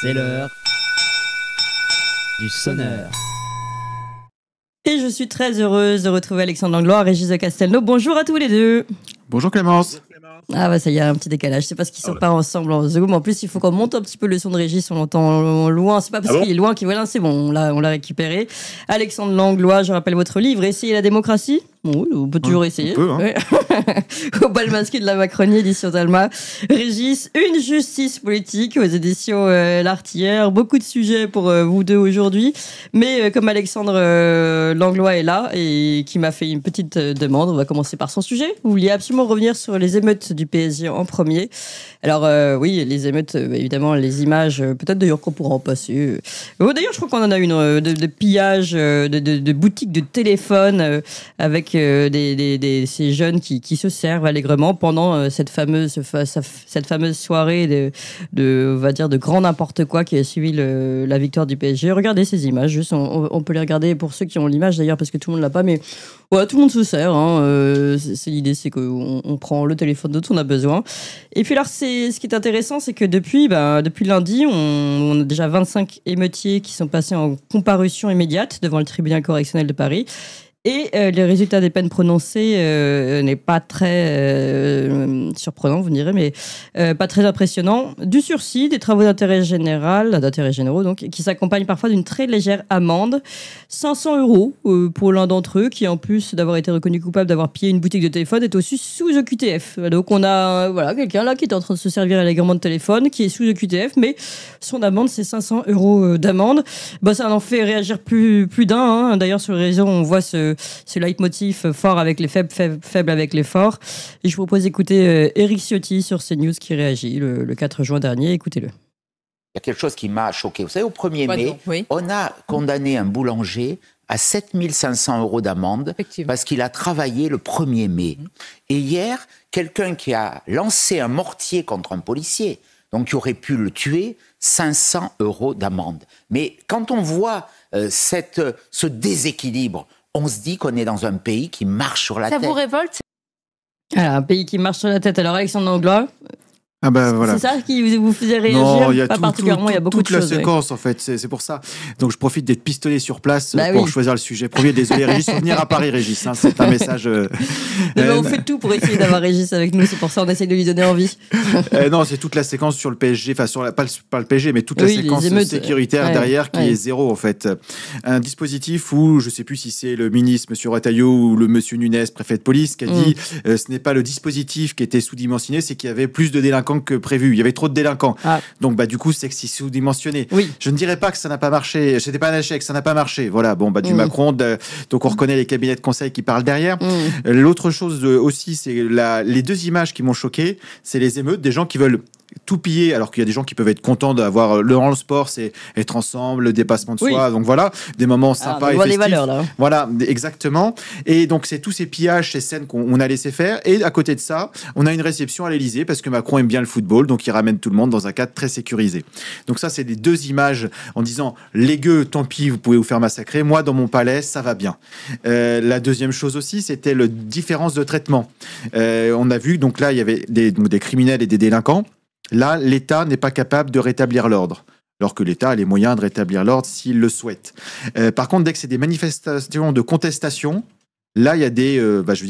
C'est l'heure du sonneur. Et je suis très heureuse de retrouver Alexandre Langlois, Régis de Castelnau. Bonjour à tous les deux. Bonjour Clémence. Ah bah ça y a un petit décalage, c'est parce qu'ils sont pas ensemble en Zoom. En plus il faut qu'on monte un petit peu le son de Régis, on l'entend loin, c'est pas parce qu'il est loin qu'il voilà, c'est bon, on l'a récupéré. Alexandre Langlois, je rappelle votre livre, Essayer la démocratie. Oui, on peut toujours essayer. On peut, hein. Ouais. Au bal masqué de la Macronie, édition Talma. Régis, une justice politique aux éditions L'Artilleur. Beaucoup de sujets pour vous deux aujourd'hui. Mais comme Alexandre Langlois est là et qui m'a fait une petite demande, on va commencer par son sujet. Vous vouliez absolument revenir sur les émeutes du PSG en premier. Alors oui, les émeutes, évidemment, les images, peut-être d'ailleurs qu'on pourra en passer. D'ailleurs, je crois qu'on en a une de pillage de boutiques de téléphones avec ces jeunes qui se servent allègrement pendant cette fameuse soirée on va dire de grand n'importe quoi qui a suivi la victoire du PSG. Regardez ces images, juste on peut les regarder pour ceux qui ont l'image d'ailleurs parce que tout le monde l'a pas, mais ouais, tout le monde se sert. C'est l'idée, c'est qu'on prend le téléphone dont on a besoin. Et puis alors, ce qui est intéressant, c'est que depuis lundi, on a déjà 25 émeutiers qui sont passés en comparution immédiate devant le tribunal correctionnel de Paris. Et les résultats des peines prononcées n'est pas très surprenant, vous me direz, mais pas très impressionnant. Du sursis, des travaux d'intérêt généraux, donc, qui s'accompagnent parfois d'une très légère amende. 500 € pour l'un d'entre eux, qui en plus d'avoir été reconnu coupable d'avoir pillé une boutique de téléphone, est aussi sous OQTF. Donc on a quelqu'un là qui est en train de se servir allègrement de téléphone, qui est sous OQTF, mais son amende, c'est 500 € d'amende. Ça en fait réagir plus d'un. Hein. D'ailleurs, sur les réseaux, on voit ce leitmotiv fort avec les faibles, faible avec les forts. Et je vous propose d'écouter Éric Ciotti sur CNews qui réagit le 4 juin dernier. Écoutez-le. Il y a quelque chose qui m'a choqué. Vous savez, au 1er mai, on a condamné un boulanger à 7 500 € d'amende parce qu'il a travaillé le 1er mai. Et hier, quelqu'un qui a lancé un mortier contre un policier, donc qui aurait pu le tuer, 500 € d'amende. Mais quand on voit ce déséquilibre, on se dit qu'on est dans un pays qui marche sur la tête. Ça vous révolte? Un pays qui marche sur la tête. Alors, Alexandre Langlois, Voilà. c'est ça qui vous faisait réagir? Non, il y a pas particulièrement, il y a beaucoup de choses. Toute la séquence, en fait, c'est pour ça. Donc, je profite d'être pistonné sur place pour choisir le sujet. Premier, désolé, Régis, faut venir à Paris, Régis. C'est un message... on fait tout pour essayer d'avoir Régis avec nous. C'est pour ça qu'on essaie de lui donner envie. Non, c'est toute la séquence sur le PSG, enfin, pas le PSG, mais toute la séquence sécuritaire derrière qui est zéro, en fait. Un dispositif où, je ne sais plus si c'est le ministre, M. Retailleau, ou le M. Nunes, préfet de police, qui a dit ce n'est pas le dispositif qui était sous-dimensionné, c'est qu'il y avait plus de délinquants que prévu. Il y avait trop de délinquants. Donc, du coup, c'est que c'est sous-dimensionné. Oui. Je ne dirais pas que ça n'a pas marché. C'était pas un échec, ça n'a pas marché. Voilà. Du Macron. Donc, on reconnaît les cabinets de conseil qui parlent derrière. L'autre chose aussi, c'est les deux images qui m'ont choqué. C'est les émeutes, des gens qui veulent tout piller, alors qu'il y a des gens qui peuvent être contents d'avoir le sport, c'est être ensemble, le dépassement de soi. Donc voilà, des moments sympas et festifs. Des valeurs là. Voilà, exactement. Et donc c'est tous ces pillages, ces scènes qu'on a laissé faire. Et à côté de ça, on a une réception à l'Élysée parce que Macron aime bien le football, donc il ramène tout le monde dans un cadre très sécurisé. Donc ça, c'est les deux images en disant les gueux, tant pis, vous pouvez vous faire massacrer. Moi, dans mon palais, ça va bien. La deuxième chose aussi, c'était la différence de traitement. On a vu, donc là, il y avait des criminels et des délinquants. Là, l'État n'est pas capable de rétablir l'ordre, alors que l'État a les moyens de rétablir l'ordre s'il le souhaite. Par contre, dès que c'est des manifestations de contestation, là, il y a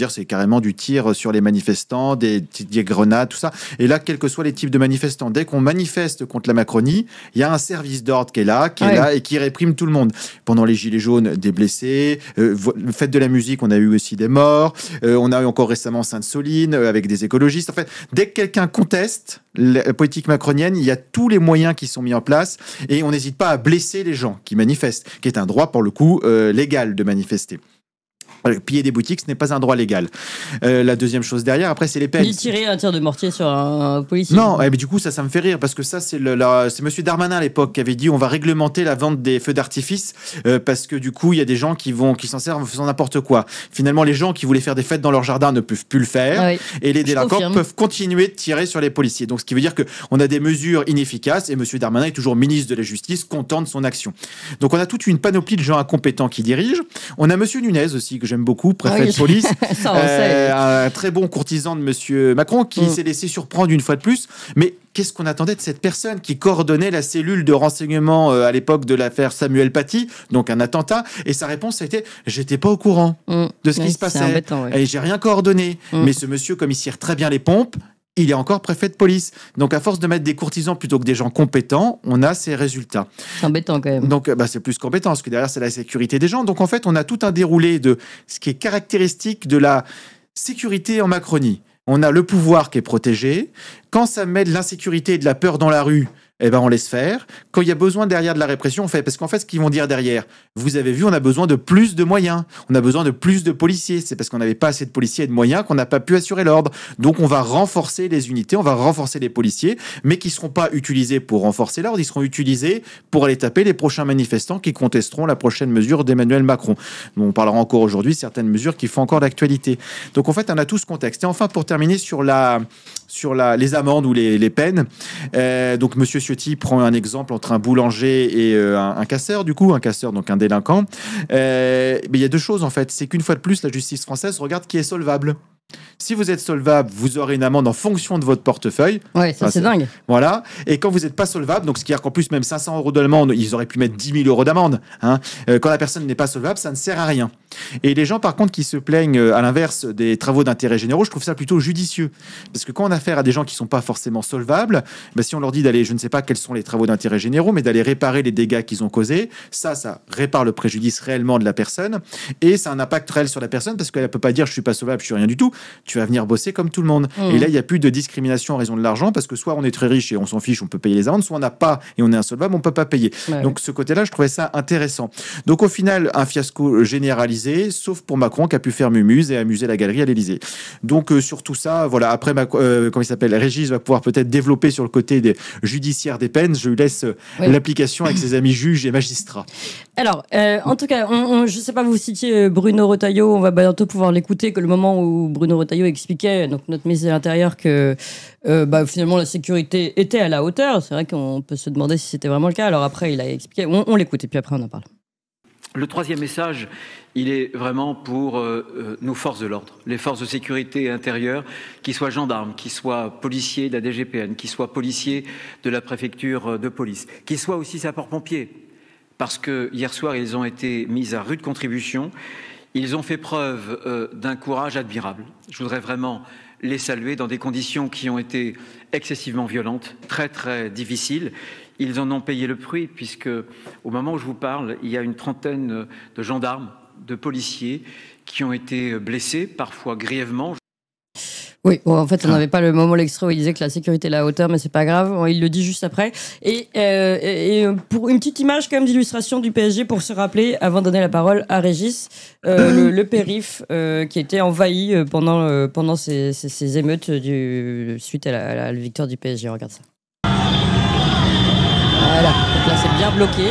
c'est carrément du tir sur les manifestants, des grenades, tout ça. Et là, quels que soient les types de manifestants, dès qu'on manifeste contre la Macronie, il y a un service d'ordre qui est là et qui réprime tout le monde. Pendant les Gilets jaunes, des blessés. Fête de la musique, on a eu aussi des morts. On a eu encore récemment Sainte-Soline avec des écologistes. En fait, dès que quelqu'un conteste la politique macronienne, il y a tous les moyens qui sont mis en place et on n'hésite pas à blesser les gens qui manifestent, qui est un droit, pour le coup, légal de manifester. Piller des boutiques, ce n'est pas un droit légal. La deuxième chose derrière, après, c'est les peines. Il tirait un tir de mortier sur un policier. Non, mais du coup, ça me fait rire parce que ça, c'est Monsieur Darmanin à l'époque qui avait dit on va réglementer la vente des feux d'artifice parce que du coup, il y a des gens qui s'en servent en faisant n'importe quoi. Finalement, les gens qui voulaient faire des fêtes dans leur jardin ne peuvent plus le faire et les délinquants peuvent continuer de tirer sur les policiers. Donc, ce qui veut dire qu'on a des mesures inefficaces et Monsieur Darmanin est toujours ministre de la Justice, content de son action. Donc, on a toute une panoplie de gens incompétents qui dirigent. On a Monsieur Nunes aussi, que j'aime j'aime beaucoup, préfet de police, Ça, on sait. un très bon courtisan de Monsieur Macron qui s'est laissé surprendre une fois de plus. Mais qu'est-ce qu'on attendait de cette personne qui coordonnait la cellule de renseignement à l'époque de l'affaire Samuel Paty, donc un attentat? Et sa réponse a été « J'étais pas au courant de ce qui se passait. Embêtant, Et j'ai rien coordonné. Mais ce monsieur, comme il tire très bien les pompes, il est encore préfet de police. Donc, à force de mettre des courtisans plutôt que des gens compétents, on a ces résultats. C'est embêtant quand même. Donc, c'est plus qu'embêtant, parce que derrière, c'est la sécurité des gens. Donc, en fait, on a tout un déroulé de ce qui est caractéristique de la sécurité en Macronie. On a le pouvoir qui est protégé. Quand ça met de l'insécurité et de la peur dans la rue, on laisse faire. Quand il y a besoin derrière de la répression, on fait. Parce qu'en fait, ce qu'ils vont dire derrière, vous avez vu, on a besoin de plus de moyens. On a besoin de plus de policiers. C'est parce qu'on n'avait pas assez de policiers et de moyens qu'on n'a pas pu assurer l'ordre. Donc, on va renforcer les unités, on va renforcer les policiers, mais qui ne seront pas utilisés pour renforcer l'ordre. Ils seront utilisés pour aller taper les prochains manifestants qui contesteront la prochaine mesure d'Emmanuel Macron. On parlera encore aujourd'hui de certaines mesures qui font encore d'actualité. Donc, en fait, on a tout ce contexte. Et enfin, pour terminer sur les amendes ou les peines, donc Monsieur Ciotti prend un exemple entre un boulanger et un casseur, donc un délinquant. Mais il y a deux choses en fait. C'est qu'une fois de plus, la justice française regarde qui est solvable. Si vous êtes solvable, vous aurez une amende en fonction de votre portefeuille. Ouais, ça c'est dingue. Voilà. Et quand vous n'êtes pas solvable, donc ce qui est qu'en plus, même 500 € d'amende, ils auraient pu mettre 10 000 € d'amende. Quand la personne n'est pas solvable, ça ne sert à rien. Et les gens, par contre, qui se plaignent à l'inverse des travaux d'intérêt généraux, je trouve ça plutôt judicieux. Parce que quand on a affaire à des gens qui ne sont pas forcément solvables, si on leur dit d'aller, je ne sais pas quels sont les travaux d'intérêt généraux, mais d'aller réparer les dégâts qu'ils ont causés, ça répare le préjudice réellement de la personne. Et ça a un impact réel sur la personne parce qu'elle ne peut pas dire je ne suis pas solvable, je ne suis rien du tout. Tu vas venir bosser comme tout le monde. Et là, il n'y a plus de discrimination en raison de l'argent parce que soit on est très riche et on s'en fiche, on peut payer les amendes, soit on n'a pas et on est insolvable, on ne peut pas payer. Ouais. Donc, ce côté-là, je trouvais ça intéressant. Donc, au final, un fiasco généralisé, sauf pour Macron qui a pu faire mumuse et amuser la galerie à l'Élysée. Donc, sur tout ça, voilà. Après, comment il s'appelle, Régis va pouvoir peut-être développer sur le côté des judiciaires des peines. Je lui laisse l'application avec ses amis juges et magistrats. Alors, en tout cas, je ne sais pas, vous citiez Bruno Retailleau, on va bientôt pouvoir l'écouter, que le moment où Bruno Retailleau expliquait, donc notre ministre de l'Intérieur, que finalement la sécurité était à la hauteur. C'est vrai qu'on peut se demander si c'était vraiment le cas. Alors après, il a expliqué, on l'écoute et puis après on en parle. Le troisième message, il est vraiment pour nos forces de l'ordre, les forces de sécurité intérieure, qu'ils soient gendarmes, qu'ils soient policiers de la DGPN, qu'ils soient policiers de la préfecture de police, qu'ils soient aussi sapeurs-pompiers. Parce que hier soir, ils ont été mis à rude contribution. Ils ont fait preuve d'un courage admirable. Je voudrais vraiment les saluer dans des conditions qui ont été excessivement violentes, très très difficiles. Ils en ont payé le prix puisque, au moment où je vous parle, il y a une trentaine de gendarmes, de policiers qui ont été blessés, parfois grièvement. Oui, bon, en fait, on n'avait pas le moment l'extrait où il disait que la sécurité est à la hauteur, mais c'est pas grave. Il le dit juste après. Et pour une petite image quand même d'illustration du PSG pour se rappeler, avant de donner la parole à Régis, le périph' qui était envahi pendant ces émeutes suite à la victoire du PSG. Regarde ça. Voilà, donc là c'est bien bloqué.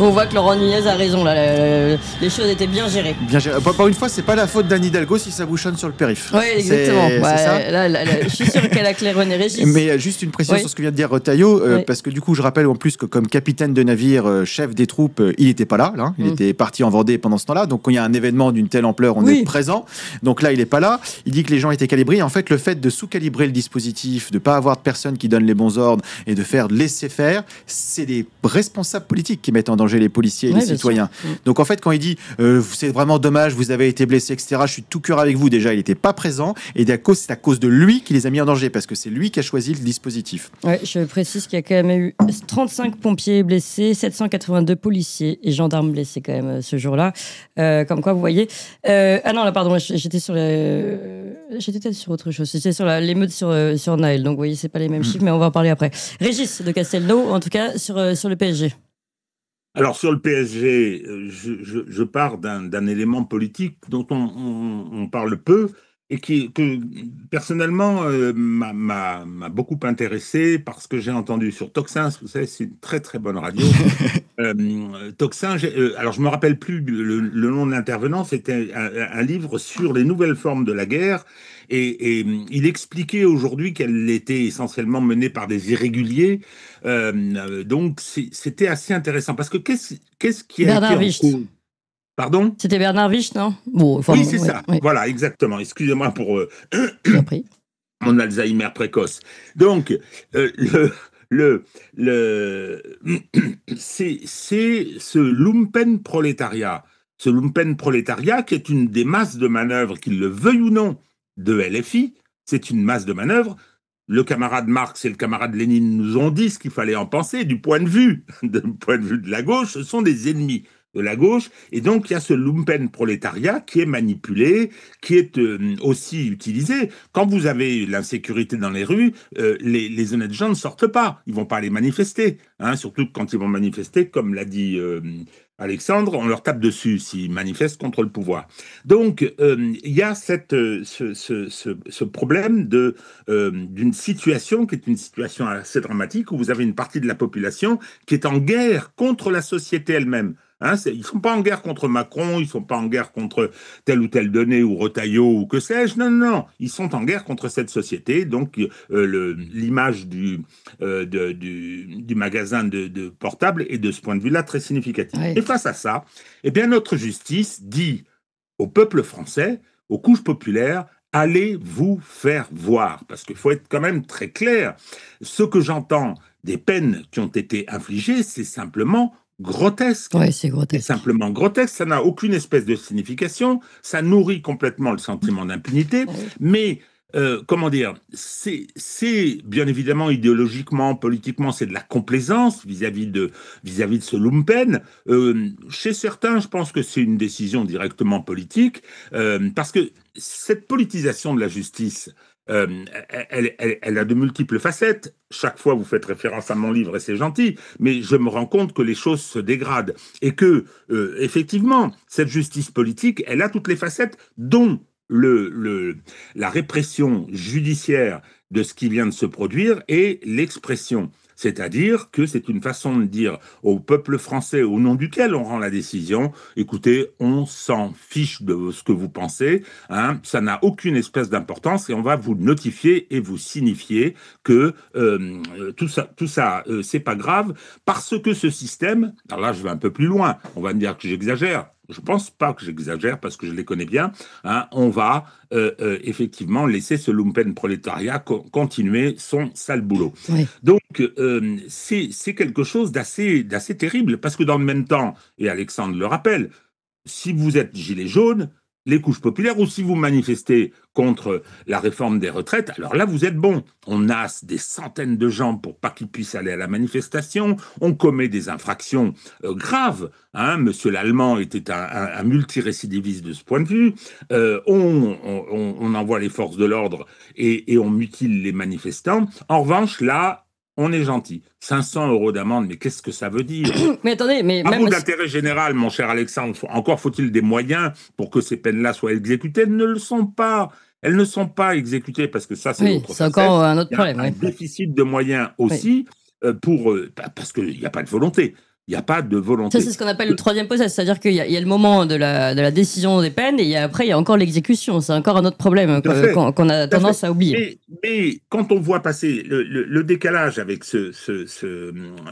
On voit que Laurent Nunez a raison, là. Les choses étaient bien gérées. Bien géré. Pour une fois, c'est pas la faute d'Anne Hidalgo si ça bouchonne sur le périph'. Oui, exactement. C'est ça. Là, je suis sûr qu'elle a claironné Régis. Mais juste une précision sur ce que vient de dire Retailleau, parce que du coup, je rappelle en plus que comme capitaine de navire, chef des troupes, il n'était pas là. Il était parti en Vendée pendant ce temps-là. Donc, quand il y a un événement d'une telle ampleur, on est présent. Donc là, il n'est pas là. Il dit que les gens étaient calibrés. En fait, le fait de sous-calibrer le dispositif, de ne pas avoir de personnes qui donnent les bons ordres et de faire laisser faire, c'est des responsables politiques qui mettent en danger les policiers et les citoyens. Donc en fait, quand il dit c'est vraiment dommage, vous avez été blessé, etc., je suis de tout cœur avec vous, déjà, il n'était pas présent, et c'est à cause de lui qui les a mis en danger, parce que c'est lui qui a choisi le dispositif. Ouais, je précise qu'il y a quand même eu 35 pompiers blessés, 782 policiers et gendarmes blessés quand même ce jour-là. Comme quoi, vous voyez... Ah non, là, pardon, j'étais peut-être sur autre chose. J'étais sur l'émeute sur Naël, donc vous voyez, c'est pas les mêmes chiffres, mais on va en parler après. Régis de Castelnau, en tout cas, sur le PSG. Alors sur le PSG, je pars d'un élément politique dont on parle peu et que personnellement m'a beaucoup intéressé parce que j'ai entendu sur Tocsin, vous savez, c'est une très très bonne radio. Tocsin, alors je me rappelle plus le nom de l'intervenant, c'était un livre sur les nouvelles formes de la guerre. Et il expliquait aujourd'hui qu'elle était essentiellement menée par des irréguliers. Donc, c'était assez intéressant. Parce que qu'est-ce qui a été en cause ? Pardon? C'était Bernard Wich, non? Bon, enfin, oui, c'est ça. Oui. Voilà, exactement. Excusez-moi pour mon Alzheimer précoce. Donc, c'est ce lumpen prolétariat. Ce lumpen prolétariat qui est une des masses de manœuvre, qu'il le veuille ou non, de LFI, c'est une masse de manœuvre. Le camarade Marx et le camarade Lénine nous ont dit ce qu'il fallait en penser du point de vue de la gauche, ce sont des ennemis de la gauche, et donc il y a ce lumpen prolétariat qui est manipulé, qui est aussi utilisé. Quand vous avez l'insécurité dans les rues, les honnêtes gens ne sortent pas, ils vont pas aller manifester, hein, surtout quand ils vont manifester, comme l'a dit Alexandre, on leur tape dessus s'ils manifestent contre le pouvoir. Donc, il y a ce problème d'une situation qui est une situation assez dramatique où vous avez une partie de la population qui est en guerre contre la société elle-même. Hein, ils ne sont pas en guerre contre Macron, ils ne sont pas en guerre contre tel ou tel Donné ou Retailleau ou que sais-je. Non, non, non. Ils sont en guerre contre cette société. Donc, l'image du magasin de portables est de ce point de vue-là très significative. Oui. Et face à ça, eh bien, notre justice dit au peuple français, aux couches populaires, allez vous faire voir. Parce qu'il faut être quand même très clair. Ce que j'entends des peines qui ont été infligées, c'est simplement grotesque. Oui, c'est grotesque. C'est simplement grotesque, ça n'a aucune espèce de signification, ça nourrit complètement le sentiment d'impunité, mais comment dire, c'est bien évidemment idéologiquement, politiquement, c'est de la complaisance vis-à-vis de ce lumpen. Chez certains, je pense que c'est une décision directement politique, parce que cette politisation de la justice, elle a de multiples facettes. Chaque fois, vous faites référence à mon livre et c'est gentil, mais je me rends compte que les choses se dégradent et que, effectivement, cette justice politique, elle a toutes les facettes, dont la répression judiciaire de ce qui vient de se produire et l'expression. C'est-à-dire que c'est une façon de dire au peuple français au nom duquel on rend la décision, écoutez, on s'en fiche de ce que vous pensez, hein, ça n'a aucune espèce d'importance et on va vous notifier et vous signifier que tout ça, c'est pas grave, parce que ce système, alors là je vais un peu plus loin, on va me dire que j'exagère. Je ne pense pas que j'exagère parce que je les connais bien. Hein, on va effectivement laisser ce lumpen prolétariat continuer son sale boulot. Oui. Donc, c'est quelque chose d'assez terrible parce que dans le même temps, et Alexandre le rappelle, si vous êtes gilet jaune, les couches populaires, ou si vous manifestez contre la réforme des retraites, alors là, vous êtes bon. On nasse des centaines de gens pour pas qu'ils puissent aller à la manifestation. On commet des infractions graves. Hein. Monsieur l'Allemand était un multirécidiviste de ce point de vue. On envoie les forces de l'ordre et on mutile les manifestants. En revanche, là, on est gentil. 500 € d'amende, mais qu'est-ce que ça veut dire? Mais attendez, mais à vous d'intérêt général, mon cher Alexandre, encore faut-il des moyens pour que ces peines-là soient exécutées. Elles ne le sont pas. Elles ne sont pas exécutées parce que ça, c'est oui, c'est encore un autre problème. Il y a un déficit de moyens aussi parce qu'il n'y a pas de volonté. Il n'y a pas de volonté. Ça, c'est ce qu'on appelle le troisième process, c'est-à-dire qu'il y a le moment de la décision des peines et après, il y a encore l'exécution. C'est encore un autre problème qu'on a tendance à oublier. Mais quand on voit passer le décalage avec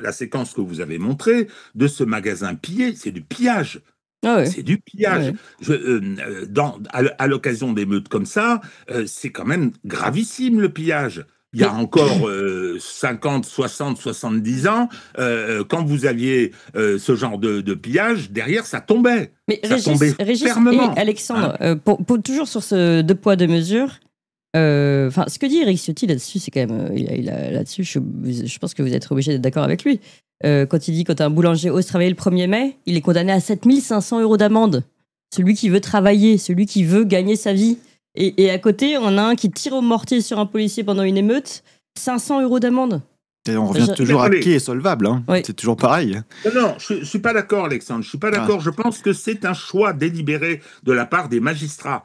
la séquence que vous avez montrée de ce magasin pillé, c'est du pillage. Ah oui. C'est du pillage. Ah oui. À l'occasion d'émeutes comme ça, c'est quand même gravissime le pillage. Il y a encore 50, 60, 70 ans, quand vous aviez ce genre de pillage, derrière, ça tombait. Mais ça tombait fermement. Et Alexandre, pour toujours sur ce deux poids, deux mesures, ce que dit Éric Ciotti là-dessus, c'est quand même... là-dessus, je pense que vous êtes obligé d'être d'accord avec lui. Quand il dit quand un boulanger ose travailler le 1er mai, il est condamné à 7 500 € d'amende. Celui qui veut travailler, celui qui veut gagner sa vie. Et à côté, on a un qui tire au mortier sur un policier pendant une émeute, 500 € d'amende. Et on revient toujours à qui est solvable. Hein. Oui. C'est toujours pareil. Non, je ne suis pas d'accord, Alexandre. Je ne suis pas d'accord. Je pense que c'est un choix délibéré de la part des magistrats.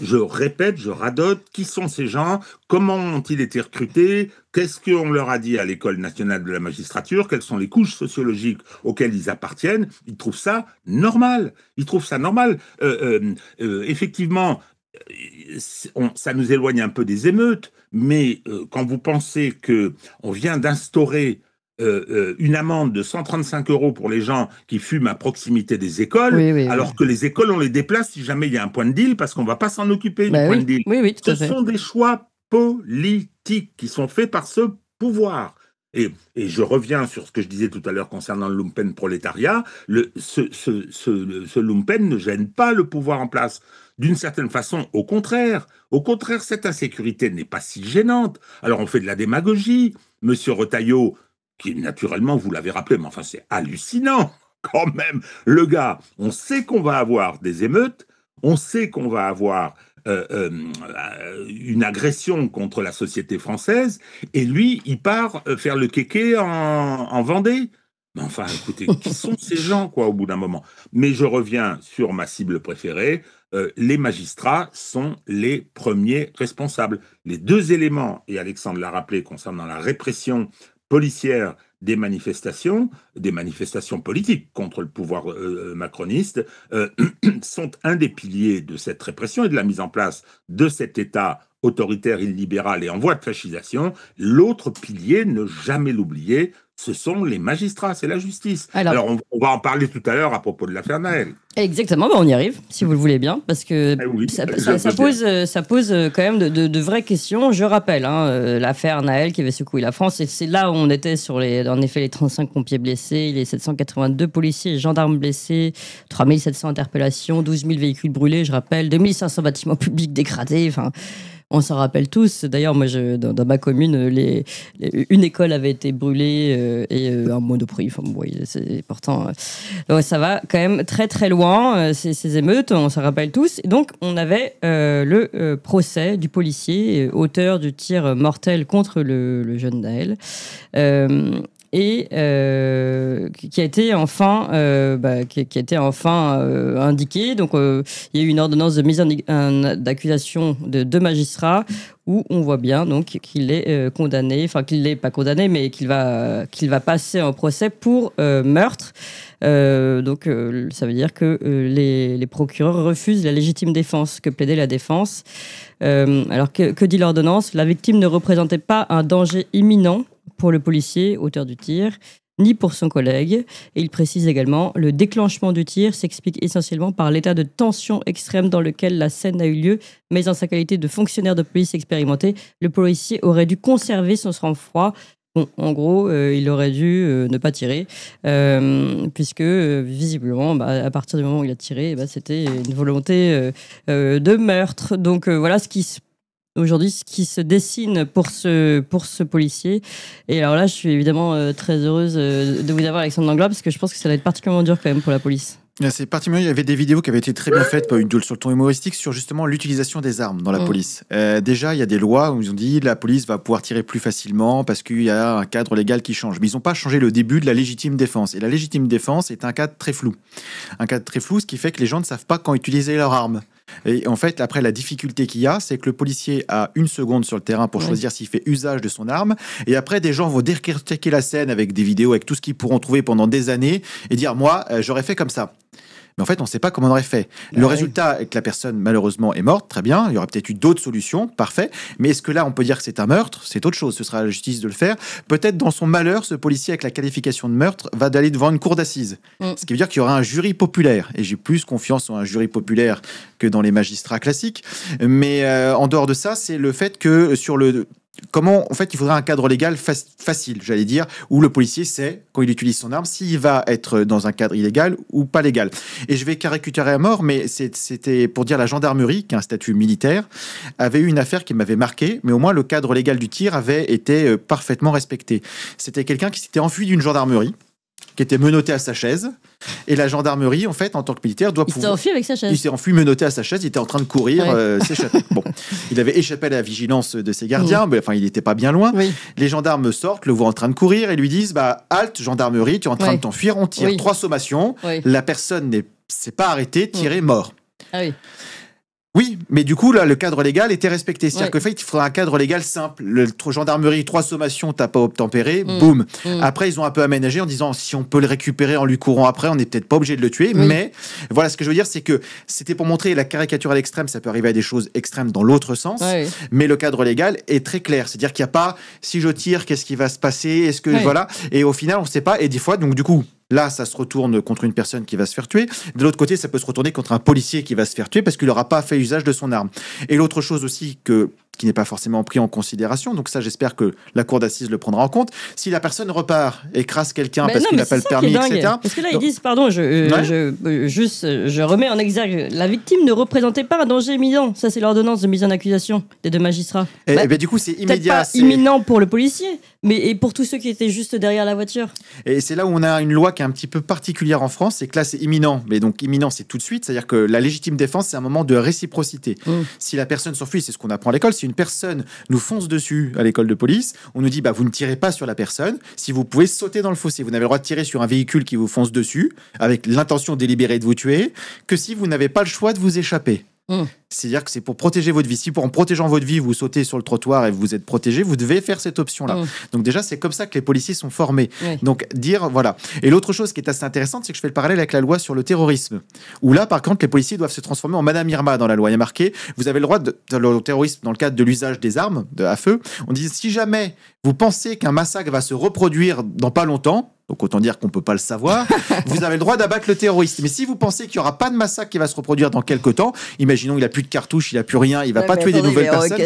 Je répète, je radote, qui sont ces gens? Comment ont-ils été recrutés? Qu'est-ce qu'on leur a dit à l'École nationale de la magistrature? Quelles sont les couches sociologiques auxquelles ils appartiennent? Ils trouvent ça normal. Ils trouvent ça normal. Effectivement, ça nous éloigne un peu des émeutes, mais quand vous pensez qu'on vient d'instaurer une amende de 135 € pour les gens qui fument à proximité des écoles, alors que les écoles, on les déplace si jamais il y a un point de deal, parce qu'on ne va pas s'en occuper du point de deal. Tout à fait. Ce sont des choix politiques qui sont faits par ce pouvoir. Et je reviens sur ce que je disais tout à l'heure concernant le lumpen prolétariat. Ce lumpen ne gêne pas le pouvoir en place. D'une certaine façon, au contraire, cette insécurité n'est pas si gênante. Alors on fait de la démagogie. Monsieur Retailleau, qui naturellement, vous l'avez rappelé, mais enfin c'est hallucinant quand même. Le gars, on sait qu'on va avoir des émeutes, on sait qu'on va avoir une agression contre la société française, et lui, il part faire le kéké en Vendée. Mais enfin, écoutez, qui sont ces gens, quoi, au bout d'un moment? Mais je reviens sur ma cible préférée. Les magistrats sont les premiers responsables. Les deux éléments, et Alexandre l'a rappelé, concernant la répression policière des manifestations politiques contre le pouvoir macroniste, sont un des piliers de cette répression et de la mise en place de cet État autoritaire, illibéral et en voie de fascisation. L'autre pilier, ne jamais l'oublier, ce sont les magistrats, c'est la justice. Alors on va en parler tout à l'heure à propos de l'affaire Naël. Exactement, on y arrive, si vous le voulez bien, parce que ça pose quand même de vraies questions. Je rappelle l'affaire Naël qui avait secoué la France, et c'est là où on était sur en effet les 35 pompiers blessés, les 782 policiers et gendarmes blessés, 3700 interpellations, 12 000 véhicules brûlés, je rappelle, 2500 bâtiments publics dégradés, enfin... On s'en rappelle tous. D'ailleurs, moi, dans ma commune, une école avait été brûlée et un Monoprix. Enfin, c'est pourtant. Donc, ça va quand même très très loin, ces émeutes. On s'en rappelle tous. Et donc, on avait le procès du policier, auteur du tir mortel contre le jeune Naël. Et qui a été enfin indiqué. Donc il y a eu une ordonnance de mise d'accusation de 2 magistrats où on voit bien donc qu'il est condamné, enfin qu'il n'est pas condamné, mais qu'il va passer en procès pour meurtre. Donc ça veut dire que les procureurs refusent la légitime défense que plaidait la défense. Alors que dit l'ordonnance? La victime ne représentait pas un danger imminent pour le policier, auteur du tir, ni pour son collègue. Et il précise également, le déclenchement du tir s'explique essentiellement par l'état de tension extrême dans lequel la scène a eu lieu, mais en sa qualité de fonctionnaire de police expérimenté, le policier aurait dû conserver son sang-froid. Bon, en gros, il aurait dû ne pas tirer, puisque visiblement, à partir du moment où il a tiré, c'était une volonté de meurtre. Donc voilà aujourd'hui, ce qui se dessine pour ce policier. Et alors là, je suis évidemment très heureuse de vous avoir, Alexandre Langlois, parce que je pense que ça va être particulièrement dur quand même pour la police. C'est particulièrement, il y avait des vidéos qui avaient été très bien faites sur le ton humoristique sur justement l'utilisation des armes dans la police. Déjà, il y a des lois où ils ont dit la police va pouvoir tirer plus facilement parce qu'il y a un cadre légal qui change. Mais ils n'ont pas changé le début de la légitime défense. Et la légitime défense est un cadre très flou. Un cadre très flou, ce qui fait que les gens ne savent pas quand utiliser leurs armes. Et en fait, après, la difficulté qu'il y a, c'est que le policier a 1 seconde sur le terrain pour choisir s'il fait usage de son arme. Et après, des gens vont décortiquer la scène avec des vidéos, avec tout ce qu'ils pourront trouver pendant des années et dire, moi, j'aurais fait comme ça. Mais en fait, on ne sait pas comment on aurait fait. Le résultat est que la personne, malheureusement, est morte. Très bien. Il y aurait peut-être eu d'autres solutions. Parfait. Mais est-ce que là, on peut dire que c'est un meurtre? C'est autre chose. Ce sera à la justice de le faire. Peut-être dans son malheur, ce policier, avec la qualification de meurtre, va aller devant une cour d'assises. Ce qui veut dire qu'il y aura un jury populaire. Et j'ai plus confiance en un jury populaire que dans les magistrats classiques. Mais en dehors de ça, c'est le fait que sur le... Comment, en fait, il faudrait un cadre légal facile, j'allais dire, où le policier sait, quand il utilise son arme, s'il va être dans un cadre illégal ou pas légal. Et je vais caricaturer à mort, mais c'était pour dire la gendarmerie, qui a un statut militaire, avait eu une affaire qui m'avait marqué, mais au moins le cadre légal du tir avait été parfaitement respecté. C'était quelqu'un qui s'était enfui d'une gendarmerie, qui était menotté à sa chaise. Et la gendarmerie, en fait, en tant que militaire, doit pouvoir... Il s'est enfui avec sa chaise. Il s'est enfui menotté à sa chaise, il était en train de courir, s'échapper. Bon, il avait échappé à la vigilance de ses gardiens, mais enfin, il n'était pas bien loin. Les gendarmes sortent, le voient en train de courir et lui disent, halte, gendarmerie, tu es en train de t'enfuir, on tire 3 sommations, la personne s'est pas arrêtée, tirée, mort. Ah oui. Oui, mais du coup, là, le cadre légal était respecté. C'est-à-dire qu'en fait, il faudra un cadre légal simple. Gendarmerie, 3 sommations, t'as pas obtempéré, boum. Après, ils ont un peu aménagé en disant, si on peut le récupérer en lui courant après, on n'est peut-être pas obligé de le tuer. Mais voilà, ce que je veux dire, c'est que c'était pour montrer la caricature à l'extrême, ça peut arriver à des choses extrêmes dans l'autre sens. Mais le cadre légal est très clair. C'est-à-dire qu'il n'y a pas, si je tire, qu'est-ce qui va se passer? Est-ce que, voilà. Et au final, on ne sait pas. Et des fois, donc, du coup, là, ça se retourne contre une personne qui va se faire tuer. De l'autre côté, ça peut se retourner contre un policier qui va se faire tuer parce qu'il n'aura pas fait usage de son arme. Et l'autre chose aussi qui n'est pas forcément pris en considération, donc ça, j'espère que la cour d'assises le prendra en compte. Si la personne repart, écrase quelqu'un parce qu'il n'a pas le permis, etc. Parce que là, ils disent, pardon, je remets en exergue, la victime ne représentait pas un danger imminent. Ça, c'est l'ordonnance de mise en accusation des 2 magistrats. Et du coup, c'est immédiat. Pas imminent pour le policier, mais pour tous ceux qui étaient juste derrière la voiture. Et c'est là où on a une loi qui est un petit peu particulière en France, c'est que là, c'est imminent. Mais donc, imminent, c'est tout de suite. C'est-à-dire que la légitime défense, c'est un moment de réciprocité. Si la personne s'enfuit, c'est ce qu'on apprend à l'école. Si une personne nous fonce dessus à l'école de police, on nous dit, vous ne tirez pas sur la personne. Si vous pouvez sauter dans le fossé, vous n'avez le droit de tirer sur un véhicule qui vous fonce dessus, avec l'intention délibérée de vous tuer, que si vous n'avez pas le choix de vous échapper. C'est-à-dire que c'est pour protéger votre vie. Si en protégeant votre vie, vous sautez sur le trottoir et vous êtes protégé, vous devez faire cette option-là. Donc déjà, c'est comme ça que les policiers sont formés. Donc voilà. Et l'autre chose qui est assez intéressante, c'est que je fais le parallèle avec la loi sur le terrorisme. Où là, par contre, les policiers doivent se transformer en Madame Irma dans la loi. Il y a marqué, vous avez le droit le terrorisme dans le cadre de l'usage des armes à feu. On dit, si jamais vous pensez qu'un massacre va se reproduire dans pas longtemps, donc autant dire qu'on ne peut pas le savoir, vous avez le droit d'abattre le terroriste. Mais si vous pensez qu'il n'y aura pas de massacre qui va se reproduire dans quelques temps, imaginons qu'il n'a plus de cartouches, il n'a plus rien, il ne va pas tuer des nouvelles personnes.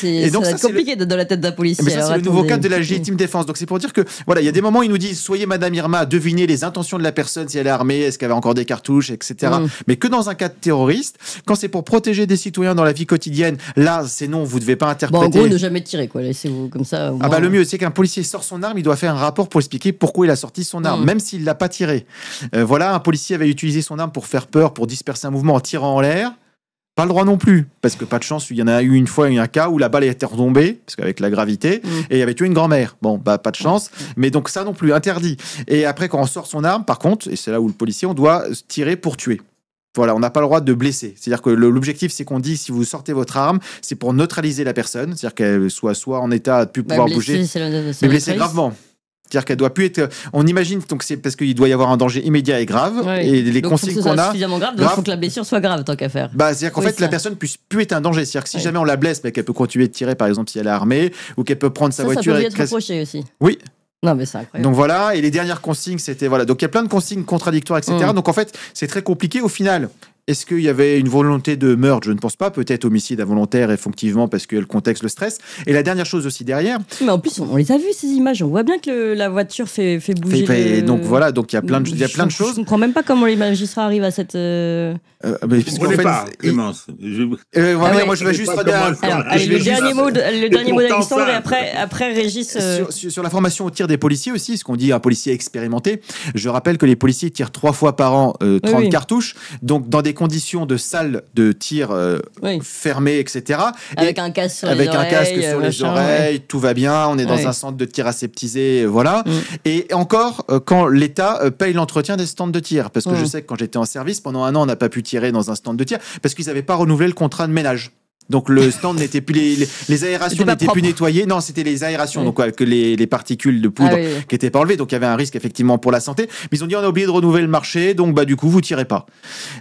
Et donc, c'est compliqué dans la tête d'un policier. Mais ça, c'est le nouveau cadre de la légitime défense. Donc c'est pour dire que, voilà, il y a des moments où ils nous disent, soyez Madame Irma, devinez les intentions de la personne, si elle est armée, est-ce qu'elle a encore des cartouches, etc. Mais que dans un cas de terroriste, quand c'est pour protéger des citoyens dans la vie quotidienne, là, c'est non, vous ne devez pas interpréter. En gros, ne jamais tirer, quoi. Laissez-vous comme ça. Le mieux, c'est qu'un policier sort son arme, il doit faire un rapport pour expliquer pourquoi il a sorti son arme, même s'il ne l'a pas tiré. Un policier avait utilisé son arme pour faire peur, pour disperser un mouvement en tirant en l'air. Pas le droit non plus, parce que pas de chance, il y en a eu une fois, il y a un cas où la balle était retombée, parce qu'avec la gravité, et il y avait tué une grand-mère. Bon, pas de chance, mais donc ça non plus, interdit. Et après, quand on sort son arme, par contre, et c'est là où le policier, on doit tirer pour tuer. Voilà, on n'a pas le droit de blesser. C'est-à-dire que l'objectif, c'est qu'on dit, si vous sortez votre arme, c'est pour neutraliser la personne, c'est-à-dire qu'elle soit en état de ne plus pouvoir bouger, mais blesser gravement. C'est-à-dire qu'elle doit plus être. On imagine donc c'est parce qu'il doit y avoir un danger immédiat et grave. Et les donc, consignes qu'on a. Suffisamment grave, donc il faut que la blessure soit grave tant qu'à faire. C'est-à-dire qu'en fait la personne puisse plus être un danger. C'est-à-dire que si jamais on la blesse, mais qu'elle peut continuer de tirer, par exemple si elle est armée, ou qu'elle peut prendre sa voiture. Ça peut être reproché aussi. Oui. Non, mais c'est incroyable. Donc voilà, et les dernières consignes, c'était voilà. Donc il y a plein de consignes contradictoires, etc. Donc en fait, c'est très compliqué au final. Est-ce qu'il y avait une volonté de meurtre? Je ne pense pas. Peut-être homicide involontaire, effectivement, parce que le contexte, le stress. Et la dernière chose aussi derrière. Mais en plus, on les a vues, ces images. On voit bien que la voiture fait bouger. Donc voilà, donc il y a plein de choses. Je ne comprends même pas comment les magistrats arrivent à cette. Parce qu'en fait, pas, Clémence. Moi, je vais juste le dernier mot d'Alexandre, et après Régis. Sur la formation au tir des policiers aussi, ce qu'on dit un policier expérimenté. Je rappelle que les policiers tirent 3 fois par an 30 cartouches. Donc, dans des conditions de salle de tir fermées, etc. Avec un casque sur les oreilles, tout va bien, on est dans un centre de tir aseptisé, voilà. Et encore, quand l'État paye l'entretien des stands de tir, parce que je sais que quand j'étais en service, pendant 1 an, on n'a pas pu tirer dans un stand de tir, parce qu'ils n'avaient pas renouvelé le contrat de ménage. Donc le stand n'était plus les aérations n'étaient plus nettoyées. Non, c'était les aérations, donc que les particules de poudre qui étaient pas enlevées. Donc il y avait un risque effectivement pour la santé. Mais ils ont dit on a oublié de renouveler le marché, donc du coup vous tirez pas.